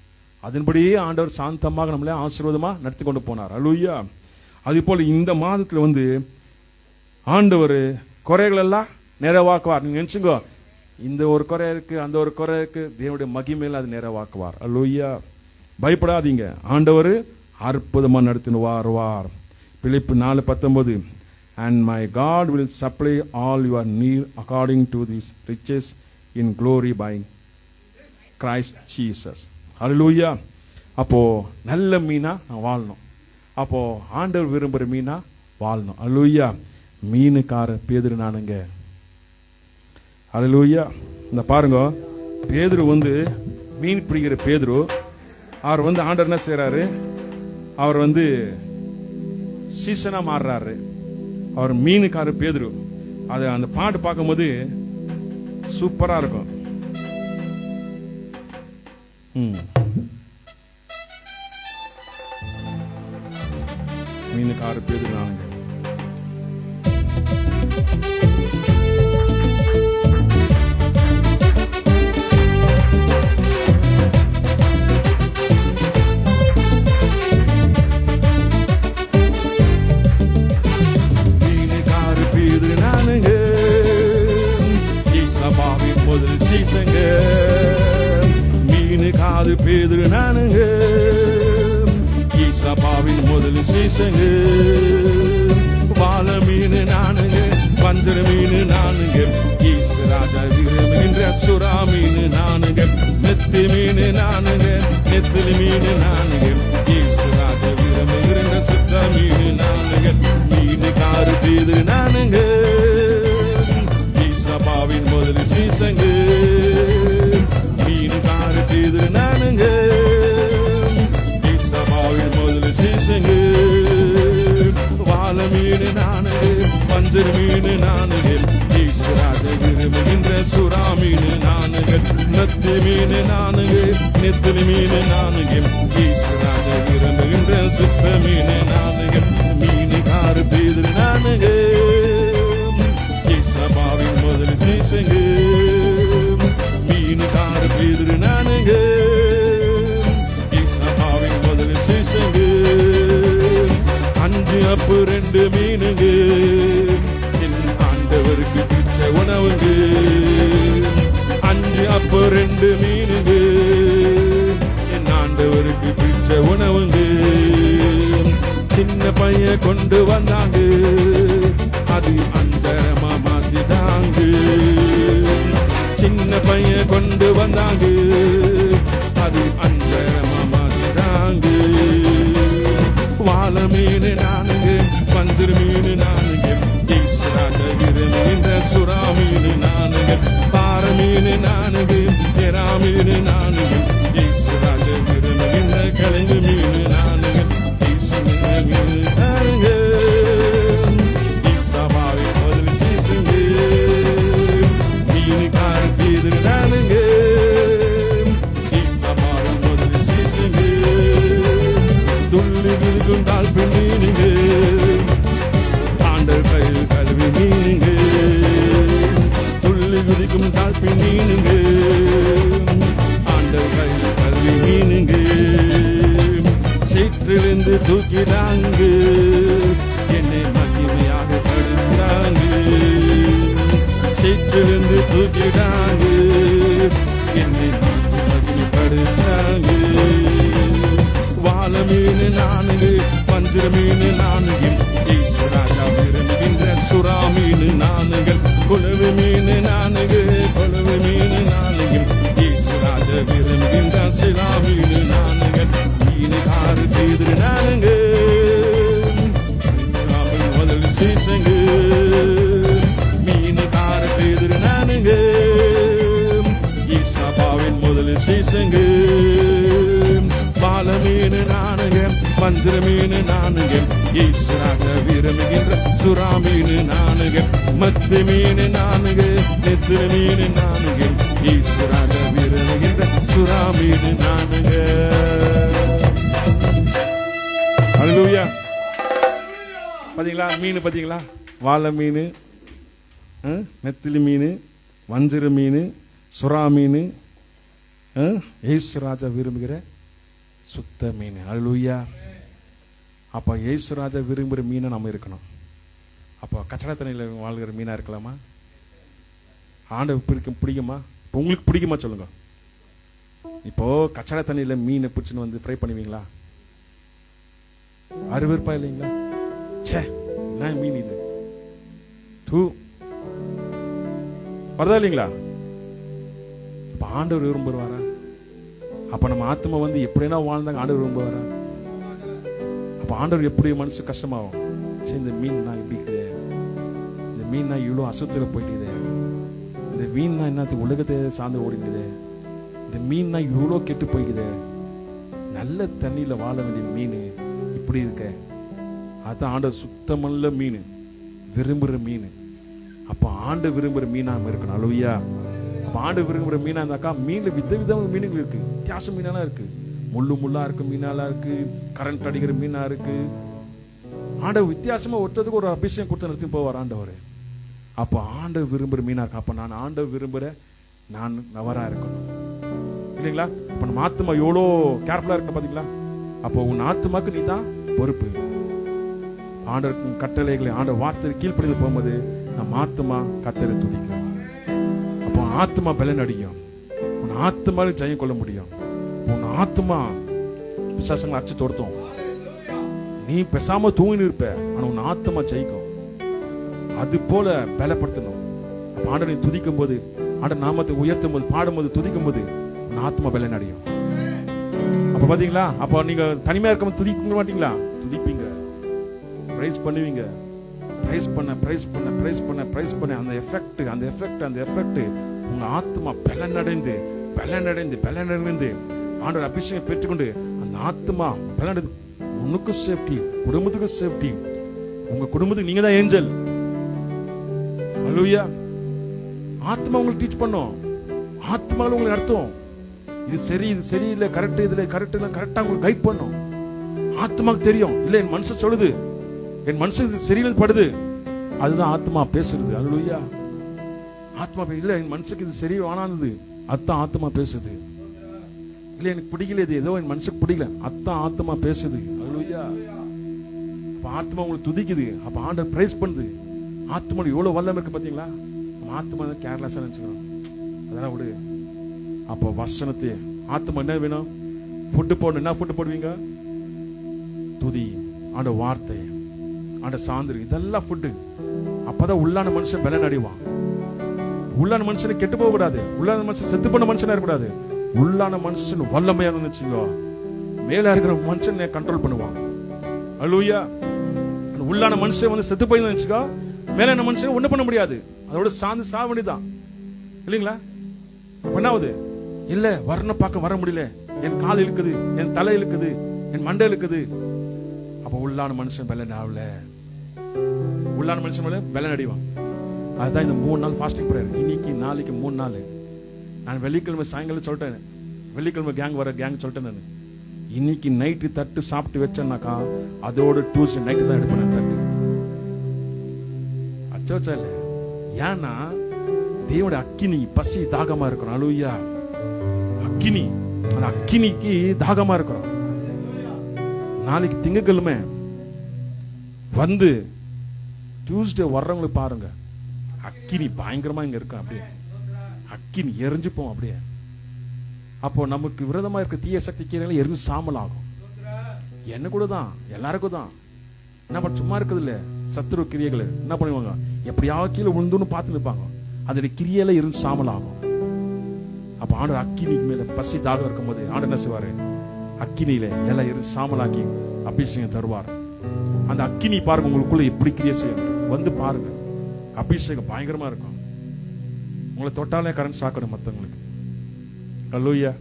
A: அதன்படியே ஆண்டவர் சாந்தமாக நம்மளே ஆசீர்வாதமாக நடத்தி கொண்டு போனார். அல்லேலூயா. அதே போல இந்த மாதத்தில் ஆண்டவர் குறைகள் எல்லாம் நிறைவாக்குவார். நீங்க நினைச்சுங்க, இந்த ஒரு குறை இருக்கு, அந்த ஒரு குறை இருக்கு, தேவனுடைய மகிமையில் அது நிறைவாக்குவார். அல்லேலூயா. பயப்படாதீங்க, ஆண்டவர் அற்புதமாக நடத்தின்னு வருவார். பிலிப்பு 4:19, and my God will supply all your need according to His riches in glory by Christ Jesus. அல்லேலூயா. அப்போ நல்ல மீனா நான் வாழணும். அப்போ ஆண்டவர் விரும்புகிற மீனா வாழணும். அல்லேலூயா. மீனுக்கார பேதுரு நானுங்க. அல்லேலூயா. இந்த பாருங்க, பேதுரு மீன் பிடிக்கிற பேதுரு, அவர் ஆண்டவர் என்ன செய்யறாரு, அவர் சீசனா மாறுறாரு. அவர் மீனுக்கார பேதுரு. அது அந்த பாட்டு பார்க்கும்போது சூப்பரா இருக்கும். மீனுக்கார பேதுரு நானுங்க. மீனுக்காது பேதுரு நானுங்க, ஈசபாவின் முதல் சீசங்க. வாழ மீன் நானுங்க, வஞ்சர மீன் நானுங்க, ஈசு ராஜா விரும்புகின்ற சுறா மீன் நானுங்க, மெத்தி மீன் நானுங்க, நெத்திலி மீன் நானுங்க, ஈசு ராஜா விரும்புகின்ற சுத்த மீன் நானுங்க. மீனுக்காரு பேதுரு நானுங்க, ஈசபாவின் முதல் சீசங்க. மீனுக்காரு பேதுரு நானுங்க, ஈசபாவின் முதல் சீசங்க. வாழ மீன் நானுங்க, வஞ்சர மீன் நானுங்க, ஈசு ராஜா விரும்புகின்ற சுறா மீன் நானுங்க, நெத்தி மீன் நானுங்க, நெத்திலி மீன் நானுங்க, ஈசு ராஜா விரும்புகின்ற சுத்த மீன் நானுங்க. மீனுக்காரு பேதுரு நானுங்க, ஈசபாவின் முதல் சீசங்க. மீனுக்காரு பேதுரு நானுங்க, ஈசபாவின் முதல் சீசங்க. 5 அப்ப 2 மீனுங்க, என் ஆண்டவருக்கு பிடிச்ச உணவுங்க. 5 அப்ப 2 மீனுங்க, என் ஆண்டவருக்கு பிடிச்ச உணவுங்க. சின்ன பையன் கொண்டு வந்தாங்க, அது அஞ்சரமா மாத்திட்டாங்க. சின்ன பையன் கொண்டு வந்தாங்க, அது அஞ்சரமா மாத்திட்டாங்க. வாழ மீன் நானுங்க, வஞ்சர மீன் நானுங்க, ஈசு ராஜா விரும்புகின்ற சுறா மீன் நானுங்க, பாறை மீன் நானுங்க, எறா மீன் நானுங்க, ஈசு ராஜா விரும்புகின்ற சேற்றிலிருந்து தூக்கினாங்க, என்னை மகிமையாக படுத்தாங்க. சேற்றிலிருந்து தூக்கினாங்க, என்னை மகிமைப்படுத்தாங்க. வாழ மீன் நானுங்க, வஞ்சிர மீன் நானுங்க, ஈஸ்வராஜா விரும்புகின்ற சுறா மீன் நானுங்க, குழவு மீன் நானுங்க, குழவு மீன் நானுங்க, ஈஸ்வராஜா விரும்புகின்ற சிலா மீன் நானுங்க, மீனுக்காரு பேரு நானுங்க, முதல் சீசங்க, மீனுக்கார பேரு நானுங்க, ஈசாபாவின் முதல் சீசங்க. பால மீன் நானுங்க, வஞ்சிர மீன் நானுங்க, ஈஸ்வராக விரும்புகின்ற சுறா மீன் நானுங்க, மத்தி மீன் நானுங்க, நெத்திர மீன் நானுங்க, ஈஸ்வராக விரும்புகின்ற சுறா மீன் நானுங்க. ஹல்லேலூயா. பாத்தீங்களா மீன், பாத்தீங்களா? வாழை மீன், நெத்திலி மீன், வஞ்சிர மீன், சுறா மீன், ஈஸ்வராஜா விரும்புகிற சுத்த மீன். ஹல்லேலூயா. அப்போ இயேசுராஜா விரும்புகிற மீனை நம்ம இருக்கணும். அப்போ கச்சடா தண்ணியில் வாழ்கிற மீனாக இருக்கலாமா? ஆண்டவர் பிடிக்குமா? இப்போ உங்களுக்கு பிடிக்குமா சொல்லுங்க. இப்போ கச்சடா தண்ணியில் மீனை பிடிச்சின்னு வந்து ஃப்ரை பண்ணுவீங்களா? அருவருப்பா இல்லைங்களா? சே, என்ன மீன் இது, தூ வருதா இல்லைங்களா? இப்போ ஆண்டவர் விரும்புவாரா? அப்ப நம்ம ஆத்மா வந்து எப்படின்னா வாழ்ந்தாங்க ஆண்டவர் விரும்புவாரா? அப்ப ஆண்டவர் எப்படி மனசு கஷ்டமாகும். சரி, இந்த மீன் நான் இப்படி இருக்குது, இந்த மீன் நான் இவ்வளோ அசுத்தத்தில் போயிட்டுக்குது, இந்த மீன் நான் என்ன உலகத்தை சார்ந்து ஓடிக்குது, இந்த மீன் நான் இவ்வளோ கெட்டு போய்க்குது, நல்ல தண்ணியில வாழ வேண்டிய மீன் இப்படி இருக்க. அதுதான் ஆண்டவர் சுத்தமல்ல மீன், விரும்புகிற மீன். அப்ப ஆண்டு விரும்புகிற மீனா இருக்கணும். ஹல்லேலூயா. ஆண்டு விரும்புகிற மீனா இருந்தாக்கா மீன்ல விதவிதமான மீன்கள் இருக்கு, வித்தியாச மீனெல்லாம் இருக்கு, முள்ளு முள்ளா இருக்கு மீனாலாம் இருக்கு, கரண்ட் அடிக்கிற மீனா இருக்கு. ஆண்டவர் வித்தியாசமா ஒருத்தருக்கு ஒரு அபிஷேகம் கொடுத்து நிறுத்தி போவார் ஆண்டவர். அப்போ ஆண்டவர் விரும்புகிற மீனா இருக்கு. அப்ப நான் ஆண்டவர் விரும்புகிற நான் நவரா இருக்கணும் இல்லைங்களா? இப்ப நம்ம ஆத்மா எவ்வளோ கேர்ஃபுல்லா இருக்க பாத்தீங்களா? அப்போ உன் ஆத்மாக்கு நீ தான் பொறுப்பு. ஆண்டவர் கட்டளைகளை ஆண்டவர் வார்த்தை கீழ்ப்படிந்து போகும்போது நம்ம ஆத்மா கத்தரை துதிக்கும். அப்போ ஆத்மா பலன் அடிக்கும், உன் ஆத்மாவில் ஜெயம் கொள்ள முடியும். உன் ஆத்மா பிசாசங்களை அடிச்சு துரத்தும். நீ பேசாம தூங்கி இருப்ப, ஆனா உன் ஆத்மா ஜெயிக்கும். அது போல பலப்படுத்தணும். அப்ப ஆண்டவரை துதிக்கும் போது, ஆண்டவர் நாமத்தை உயர்த்தும் போது, பாடும்போது, துதிக்கும் போது உன் ஆத்மா பலன் அடையும். அப்ப பாத்தீங்களா? அப்ப நீங்க தனிமையா இருக்கும் துதிக்க மாட்டீங்களா? துதிப்பீங்க, பிரைஸ் பண்ணுவீங்க. பிரைஸ் பண்ண பிரைஸ் பண்ண பிரைஸ் பண்ண பிரைஸ் பண்ண அந்த எஃபெக்ட் அந்த எஃபெக்ட் அந்த எஃபெக்ட் உங்க ஆத்மா பலனடைந்து பலனடைந்து பலனடைந்து ஆண்டவர் அபிஷேகம் பெற்றுக்கொண்டு அந்த ஆத்மா பலனடைந்து உனக்கு சேஃப்டி, குடும்பத்துக்கு சேஃப்டி. உங்க குடும்பத்துக்கு நீங்க தான் ஏஞ்சல். ஹல்லேலூயா. ஆத்மா உங்களுக்கு டீச் பண்ணும், ஆத்மாவில் உங்களுக்கு நடத்தும். இது சரி, இது சரியில்லை, கரெக்ட், இதுல கரெக்ட் இல்லை, கரெக்டா உங்களுக்கு கைட் பண்ணும். ஆத்மாக்கு தெரியும், இல்ல என் மனசு சொல்லுது, என் மனசுக்கு சரியில்லை படுது, அதுதான் ஆத்மா பேசுறது. ஹல்லேலூயா. ஆத்மா இல்ல என் மனசுக்கு இது சரி வானானது, அதான் ஆத்மா பேசுது. இல்ல எனக்கு பிடிக்கல, இது ஏதோ என் மனசுக்கு பிடிக்கல, அதான் ஆத்மா பேசுது. ஹல்லேலூயா. அப்ப ஆத்மா உங்களுக்கு துதிக்குது, அப்ப ஆண்டவர் பிரைஸ் பண்ணுது. ஆத்மா எவ்வளவு வல்லம் இருக்கு பாத்தீங்களா? நம்ம ஆத்மா கேர்லெஸ்ஸா நினைச்சுக்கிறோம், அதெல்லாம் விடு. அப்போ வசனத்தை ஆத்மா என்ன வேணும்? ஃபுட்டு போடணும். என்ன ஃபுட்டு போடுவீங்க? துதி, ஆண்ட வார்த்தை, ஆண்ட சாந்திரி, இதெல்லாம் ஃபுட்டு. அப்பதான் உள்ளான மனுஷன் பலன் அடைவான். உள்ளான மனுஷனை கெட்டு போக கூடாது, உள்ளான மனுஷன் செத்து போன மனுஷனா இருக்கக்கூடாது. உள்ளான மனுஷன் வல்லமையா இருந்துச்சுங்க, மேல இருக்கிற மனுஷன் கண்ட்ரோல் பண்ணுவான். ஹல்லேலூயா. உள்ளான மனுஷன் வந்து செத்து போய் இருந்துச்சுக்கோ, மேலான மனுஷன் ஒண்ணு பண்ண முடியாது, அதோட சார்ந்து சாக வேண்டியதான் இல்லைங்களா? என்ன ஆகுது? இல்ல வரணும் பார்க்க வர முடியல, என் கால் இழுக்குது, என் தலை இழுக்குது, என் மண்டை இழுக்குது. அப்ப உள்ளான மனுஷன் பலன் ஆகல, உள்ளான மனுஷன் பலன் அடைவான். அதுதான் இந்த 3 நாள் ஃபாஸ்டிங் பிரேயர். இன்னைக்கு நாளைக்கு 3 நாள். நான் வெள்ளிக்கிழமை சாயங்காலம் சொல்லிட்டேன், வெள்ளிக்கிழமை கேங் சொல்லிட்டேன். நான் இன்னைக்கு நைட்டு தட்டு சாப்பிட்டு வச்சேன்னாக்கா அதோட டியூஸ்டே நைட்டு தான் எடுப்பேன் தட்டு. அச்சோச்சா இல்ல, ஏன்னா தேவனுடைய அக்கினி பசி தாகமா இருக்கணும். ஹல்லேலூயா. அக்கினி, அந்த அக்கினிக்கு தாகமா இருக்கிறோம். நாளைக்கு திங்கட்கிழமை வந்து டியூஸ்டே வர்றவங்களுக்கு பாருங்க, அக்கினி பயங்கரமா இங்க இருக்கும். அப்படியே அக்கினி எரிஞ்சுப்போம் அப்படியே. அப்போ நமக்கு விரோதமா இருக்க தீய சக்தி கீரைகள் எரிஞ்சு சாம்பல் ஆகும். என்ன கூட தான், எல்லாருக்கும் தான். என்ன பண்ண சும்மா இருக்குது இல்ல, சத்துரு கிரியைகள் என்ன பண்ணுவாங்க, எப்படியாவது கீழே விழுந்துன்னு பார்த்து நிற்பாங்க. அதோட கிரியையில இருந்து சாம்பல் ஆகும். அப்ப ஆண்டவர் அக்கினிக்கு மேல பசி தாகம் இருக்கும் போது ஆண்டவர் என்ன செய்வாரு, அக்கினியில எல்லாம் இருந்து சாம்பலாக்கி அபிஷேகம் தருவார். அந்த அக்கினி பாருங்க உங்களுக்குள்ள எப்படி கிரியை செய்யும், வந்து பாருங்க. அபிஷேகம் பயங்கரமா இருக்கும். உங்களை தொட்டாலே கரண்ட் ஷாக்கணும் மற்றவங்களுக்கு. அல்லேலூயா.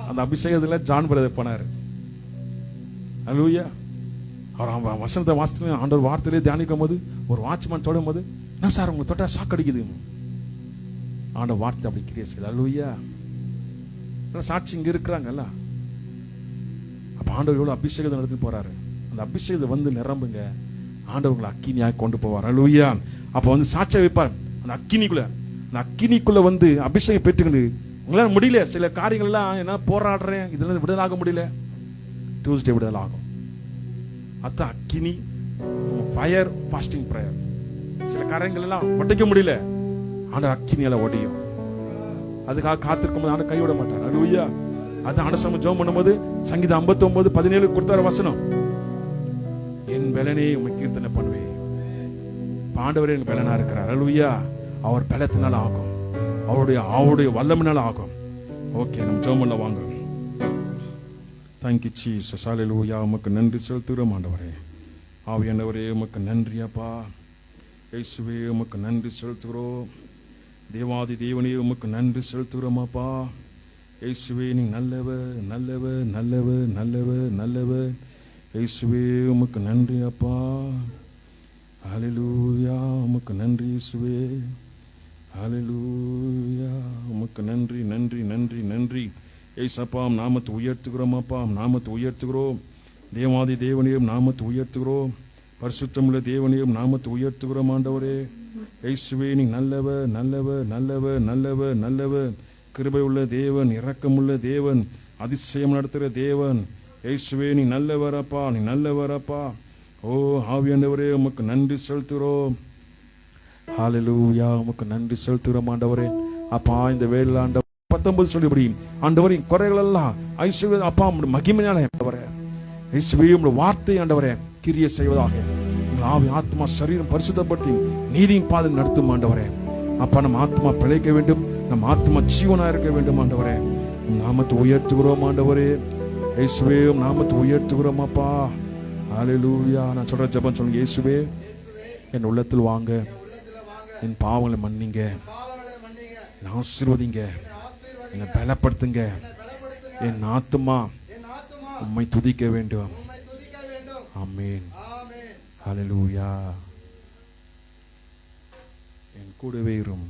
A: அந்த அபிஷேகத்துல ஜான் பிரதர் போனாரு. அல்லேலூயா. அவர் வசனத்தை வாசித்து ஆண்டவர் வார்த்தையிலே தியானிக்கும் போது ஒரு வாட்ச்மேன் தொடும் போது, என்ன சார் உங்களை தொட்டா ஷாக் அடிக்குது. ஆண்டவர் வார்த்தை அப்படி கிரியை செய்யுது. அல்லேலூயா. சாட்சி இங்க இருக்கிறாங்கல்ல. அப்ப ஆண்டவர் எவ்வளவு அபிஷேகத்தை நடத்தி போறாரு. அந்த அபிஷேகத்தை வந்து நிரம்புங்க, ஆண்டவங்களை அக்கினியாக கொண்டு போவார். அல்லேலூயா. அப்ப வந்து சாட்சியை வைப்பார் அந்த அக்கினிக்குள்ள. அந்த அக்கினிக்குள்ள வந்து அபிஷேகம் பெற்றுக்கிட்டு உங்களால முடியல, சில காரியங்கள் எல்லாம் என்ன போராடுறேன், இதுல விடுதலாக முடியல, டியூஸ்டே விடுதலாகும். அதான் அக்கினி, ஃபயர், ஃபாஸ்டிங் பிரேயர். சில காரியங்கள் எல்லாம் ஒட்டிக்க முடியல, ஆண்டவர் அக்கினியால ஒடியும். அதுக்காக காத்திருக்கும் போது ஆண்டவர் கைவிட மாட்டார். அல்லேலூயா. அது ஆண்டவர் ஜெபம் பண்ணும்போது சங்கீதம் 59:17 கொடுத்தார வசனம், என் பலனே உம்மை கீர்த்தனை பண்ணுவேன். ஆண்டவரே என் பலனா இருக்கிறார். அல்லேலூயா. அவர் பலத்தினால ஆகும், அவருடைய வல்லமையினால ஆகும். ஓகே, நம்ம ஜெபம் பண்ண வாங்க. Thank you Jesus. அல்லேலூயா. உமக்கு நன்றி செலுத்துகிறோம் ஆண்டவரே. ஆவியானவரே உமக்கு நன்றி அப்பா. இயேசுவே உமக்கு நன்றி செலுத்துகிறோம். தேவாதி தேவனே உமக்கு நன்றி செலுத்துகிறோம் அப்பா. இயேசுவே நீ நல்லவர், நல்லவர், நல்லவர், நல்லவர், நல்லவர். இயேசுவே உமக்கு நன்றி அப்பா. அல்லேலூயா. உமக்கு நன்றி இயேசுவே. அல்லேலூயா. உமக்கு நன்றி, நன்றி, நன்றி, நன்றி. ஏசப்பா நாமத்தை உயர்த்துகிறோம் அப்பா, நாமத்தை உயர்த்துகிறோம். தேவாதி தேவனையும் நாமத்தை உயர்த்துகிறோம். பரிசுத்தமுள்ள தேவனையும் நாமத்தை உயர்த்துகிறோம் ஆண்டவரே. இயேசுவே நீ நல்லவர், நல்லவர், நல்லவர், நல்லவர், நல்லவர். கிருபை உள்ள தேவன், இரக்கமுள்ள தேவன், அதிசயம் நடத்துகிற தேவன். இயேசுவே நீ நல்லவரப்பா, நீ நல்லவரப்பா. ஓ ஆவியானவரே உமக்கு நன்றி செலுத்துகிறோம். ஹல்லேலூயா. உமக்கு நன்றி செலுத்துகிறோம் ஆண்டவரே. அப்பா இந்த வேளையில ஆண்டவர் 19 சொல்லிபடி ஆண்டவரே குறைகள் எல்லாம் ஐஸ்வர்ய அப்பா உம்முடைய மகிமையால ஆண்டவரே, இயேசுவே உம்முடைய வார்த்தை ஆண்டவரே கிரியை செய்வதாக. உங்கள் ஆவி ஆத்மா சரீரம் பரிசுத்தப்படுத்தி நீதியின் பாதை நடத்தும் ஆண்டவரே. அப்பா நம்ம ஆத்மா பிழைக்க வேண்டும், நம்ம ஆத்மா ஜீவனா இருக்க வேண்டும் ஆண்டவரே. நாமத்தை உயர்த்துகிறோம் ஆண்டவரே. இயேசுவே நாமத்தை உயர்த்துகிறோம் அப்பா. ஹல்லேலூயா. நான் சொல்ற ஜெபம் சொல்லுங்க. இயேசுவே என் உள்ளத்தில் வாங்க, என் பாவங்களை மன்னிங்க, என்னை ஆசீர்வதிங்க, என்னை பலப்படுத்துங்க. என் ஆத்துமா உம்மை துதிக்க வேண்டும். ஆமென். ஹல்லேலூயா. என் கூடவே இரும்.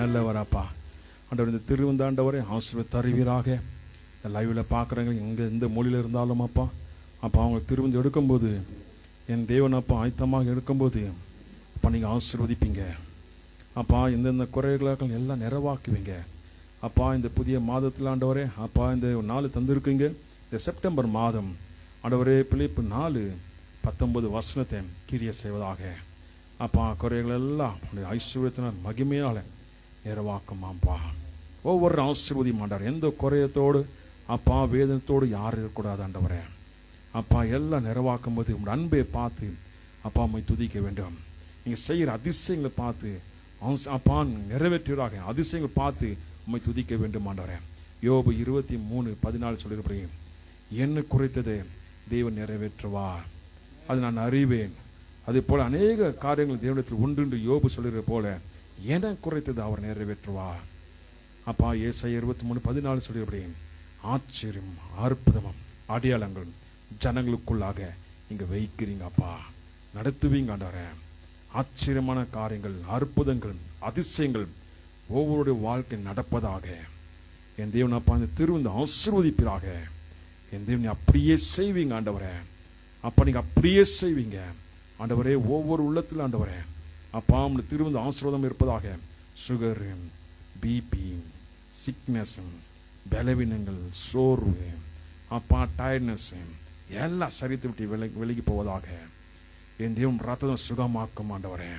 A: நல்லவராப்பா. ஆண்டவர் இந்த திருவிந்தாண்டவரை ஆசீர்வாத தருவீராக. இந்த லைவில் பார்க்குறவங்க எந்த மொழியில் இருந்தாலும் அப்பா அவங்க திருவிந்து எடுக்கும்போது என் தேவன் அப்பா ஆயத்தமாக எடுக்கும்போது அப்பா நீங்கள் ஆசீர்வதிப்பீங்க அப்பா. எந்தெந்த குறைகளாக எல்லாம் நிறைவாக்குவீங்க அப்பா. இந்த புதிய மாதத்தில் ஆண்டவரே அப்பா இந்த நாள் தந்திருக்குங்க. இந்த செப்டம்பர் மாதம் ஆண்டவரே பிலிப்பு 4:19 கிரிய செய்வதாக அப்பா. குறைகள் எல்லாம் ஐஸ்வர்யத்தினர் மகிமையால் நிறைவாக்குமாப்பா. ஒவ்வொரு ஆசீர்வதி மாட்டார். எந்த குறையத்தோடு அப்பா வேதனத்தோடு யாரும் இருக்கக்கூடாது ஆண்டவரே அப்பா. எல்லாம் நிறைவாக்கும் போது உங்கள் அன்பை பார்த்து அப்பா அம்மை துதிக்க வேண்டும். நீங்கள் செய்கிற அதிசயங்களை பார்த்து அப்பா நிறைவேற்றுவதாக அதிசயங்கள் பார்த்து உண்மை துதிக்க வேண்டும் ஆண்டவரே. யோபு 23:14 சொல்லியிருப்பேன், என்ன குறைத்தது தேவன் நிறைவேற்றுவார், அது நான் அறிவேன். அதே போல அநேக காரியங்கள் தேவனிடத்தில் உண்டு என்று யோபு சொல்லுகிற போல என குறைத்தது அவர் நிறைவேற்றுவார் அப்பா. ஏசாயா 23:14 சொல்லியிருப்பேன், ஆச்சரியம் அற்புதமும் அடையாளங்கள் ஜனங்களுக்குள்ளாக இங்க வைக்கிறீங்க அப்பா, நடத்துவீங்க ஆண்டவரே. ஆச்சரியமான காரியங்கள் அற்புதங்கள் அதிசயங்கள் ஒவ்வொருடைய வாழ்க்கை நடப்பதாக என் தேவன் அப்பா இந்த திருவிந்து ஆசீர்வதிப்பீராக. என் தேவன் அப்படியே செய்வீங்க ஆண்டவரே அப்பா. நீங்க அப்படியே செய்வீங்க ஆண்டவரே. ஒவ்வொரு உள்ளத்தில் ஆண்டவரே அப்பா உங்க திருவிந்து ஆசீர்வாதம் இருப்பதாக. சுகர், பிபி, சிக்னஸ், பலவீனங்கள், சோர்வு அப்பா, டயர்ட்னஸ் எல்லாம் சரித்து விட்டு விலகி போவதாக. என் தேவன் ரத்தம் சுகமாக்கும் ஆண்டவரே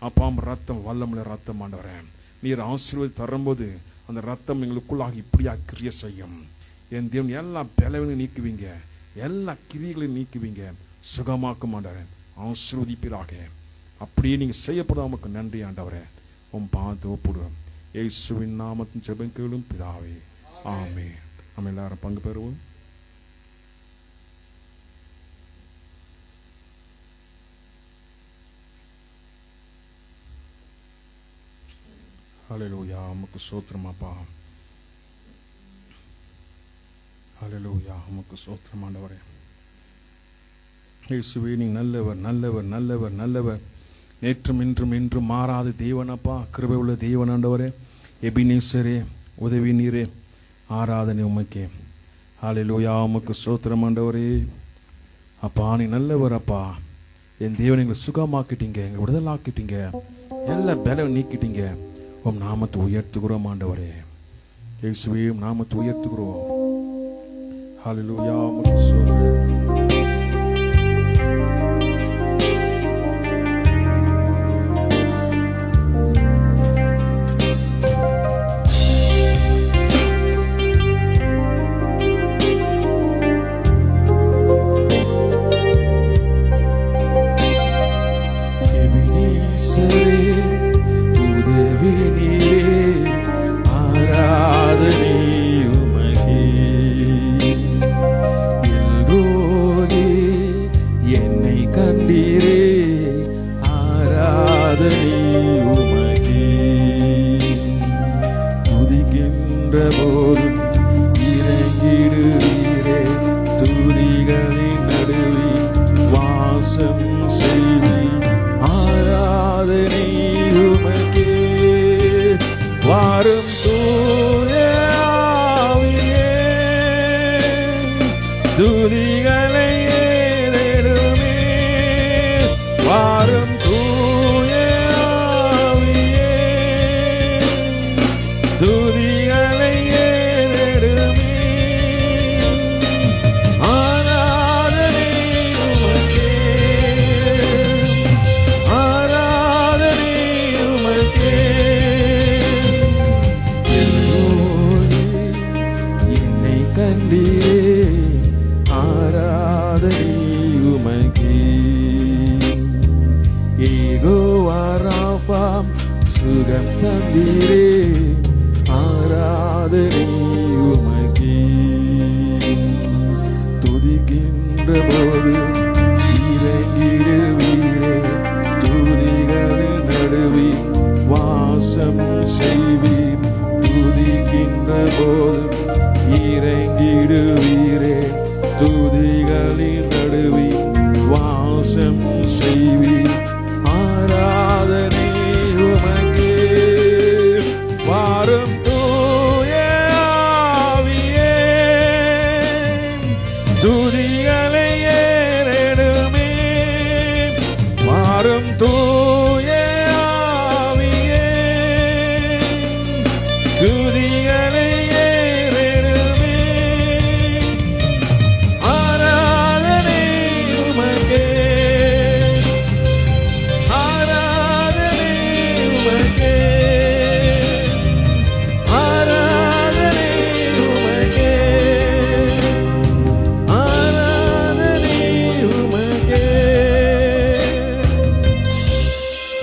A: அப்பா. ரத்தம் வல்லமுள்ள ரத்தம் ஆண்டவரே. நீர் ஆசீர்வாதம் தரும்போது அந்த ரத்தம் எங்களுக்குள்ளாக இப்படியா கிரியை செய்யும். என் தேவன் எல்லா பலவீனம் நீக்குவீங்க, எல்லா கிரியைகளையும் நீக்குவீங்க, சுகமாக்கும் ஆண்டவரே. ஆசீர்வதிப்பீராக. அப்படியே நீங்க செய்யப்படாமக்கு நன்றி ஆண்டவரே. உன் பார்த்து ஒப்புடுவோம். இயேசுவின் நாமத்தின் ஜெபம் கேளும் பிதாவே, ஆமென். நம்ம எல்லாரும் பங்கு பெறுவோம். ஹல்லேலூயா, உமக்கு ஸ்தோத்திரம் அப்பா. ஹல்லேலூயா, உமக்கு ஸ்தோத்திரம் ஆண்டவரே. இயேசுவே நீ நல்லவர் நல்லவர் நல்லவர் நல்லவர். நேற்றும் இன்றும் என்றும் மாறாத தேவன் அப்பா, கிருபை உள்ள தேவன் ஆண்டவரே. எபினேசரே, உதவி நீரே, ஆராதனை உமக்கே. ஹல்லேலூயா, உமக்கு ஸ்தோத்திரம் ஆண்டவரே. அப்பா நீ நல்லவர் அப்பா. என் தேவன் எங்களை சுகமாக்கிட்டீங்க, எங்களை விடுதலாக்கிட்டீங்க, எல்லா பலம் நீக்கிட்டீங்க. உம் நாமத்தை உயர்த்துகிறோம் ஆண்டவரே. இயேசுவே நாமத்தை உயர்த்துகிறோம். ஹல்லேலூயா, உமக்கு ஸ்தோத்திரம்.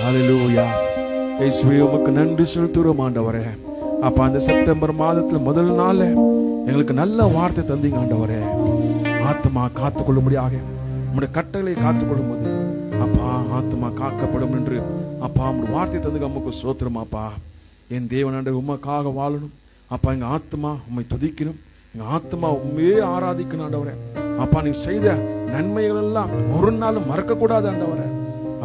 A: ஹல்லேலூயா. இயேசுவே உமக்கு நன்றி செலுத்துகிறோம் ஆண்டவரே. அப்பா அந்த செப்டம்பர் மாதத்துல முதல் நாள் எங்களுக்கு நல்ல வார்த்தை தந்தீங்க ஆண்டவரே. ஆத்மா காத்துக்கொள்ளும்படியாக உங்களுடைய கட்டளை காத்துக்கொள்ளும் போது அப்பா ஆத்மா காக்கப்படும் என்று அப்பா உங்களுடைய வார்த்தை தந்துங்க. அம்முக்கு சோத்திரம் அப்பா. என் தேவனாண்ட உமக்காக வாழணும் அப்பா. எங்க ஆத்மா உம்மை துதிக்கணும், எங்க ஆத்மா உண்மையே ஆராதிக்கணும் ஆண்டவரே. அப்பா நீ செய்த நன்மைகள் எல்லாம் ஒரு நாளும் மறக்க கூடாது ஆண்டவரே.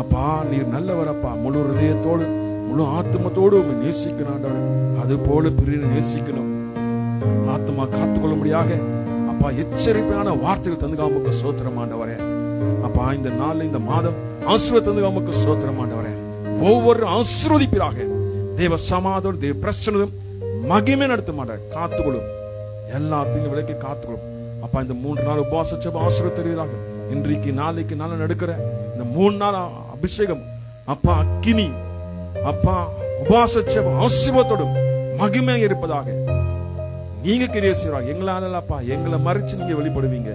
A: அப்பா நீர் நல்லவர் அப்பா. முழு ஹிருதயத்தோடு முழு ஆத்மத்தோடு உண்மை நேசிக்கணும் ஆண்டவரே. அது போல பிரியனை நேசிக்கணும். ஆத்மா காத்துக்கொள்ளும்படியாக அப்பா எச்சரிப்பான வார்த்தைகள் தந்துகாமுக்கு சோத்திரம் ஆண்டவரே. அப்பா இந்த நாள் இந்த மாதம் ஆசீர்வாதம் தந்துகாமுக்கு சோத்திரம் ஆண்டவரே. ஒவ்வொரு ஆசீர்வதிப்பீராக. தேவ சமாதானம் தேவ பிரசன்னம் மகிமை நடத்த மாட்டார். காத்துக்கொள்ளும், எல்லாத்தையும் விலைக்கு காத்துக்கொள்ளும் அப்பா. இந்த 3 நாள் உபவாச ஜெபம் ஆசீர்வாதம் தருவீராக. இன்றைக்கு நாளைக்கு நாளை நடக்கிற இந்த 3 நாள் அபிஷேகம் அப்பா அக்கினி அப்பா உபவாச ஜெபம் ஆசீர்வாதத்தோடும் மகிமை இருப்பதாக. நீங்க கிரியை செய்வாங்க எங்களால அப்பா. எங்களை மறைச்சு நீங்க வெளிப்படுவீங்க.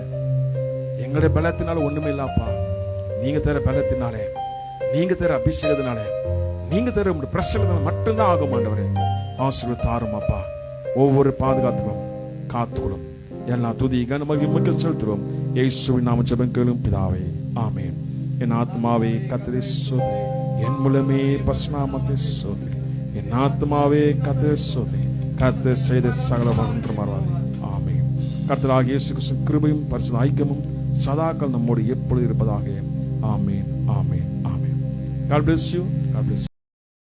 A: எங்களுடைய பலத்தினால ஒண்ணுமே இல்லப்பா. நீங்க தர பலத்தினாலே, நீங்க தர அபிஷேகத்தினாலே, நீங்க தர பிரசனத்தினால மட்டும்தான் ஆகும் ஆண்டவரே. ஆசீர்வாதம் தாரும் அப்பா. ஒவ்வொரு பாதுகாத்துக்கிறோம், காத்துக்கிறோம். எல்லா துதி கன மகிமைக்கு செலுத்துறோம். இயேசுவின் நாம ஜெபம் கேளும் பிதாவே, ஆமென். என் ஆத்மாவே கர்த்தரை ஸ்தோத்திரி, என் முழுமே பரிசுநாமத்தை ஸ்தோத்திரி. என் ஆத்மாவே கர்த்தரை ஸ்தோத்திரி, கர்த்தர் செய்த சகல மறவாதே. ஆமென். கர்த்தராகிய இயேசு கிறிஸ்துவின் கிருபையும் பரிசுத்த ஐக்கியமும் சதாகாலம் நம்மோடு எப்பொழுது இருப்பதாக. ஆமென், ஆமென், ஆமென். God bless you. God bless you.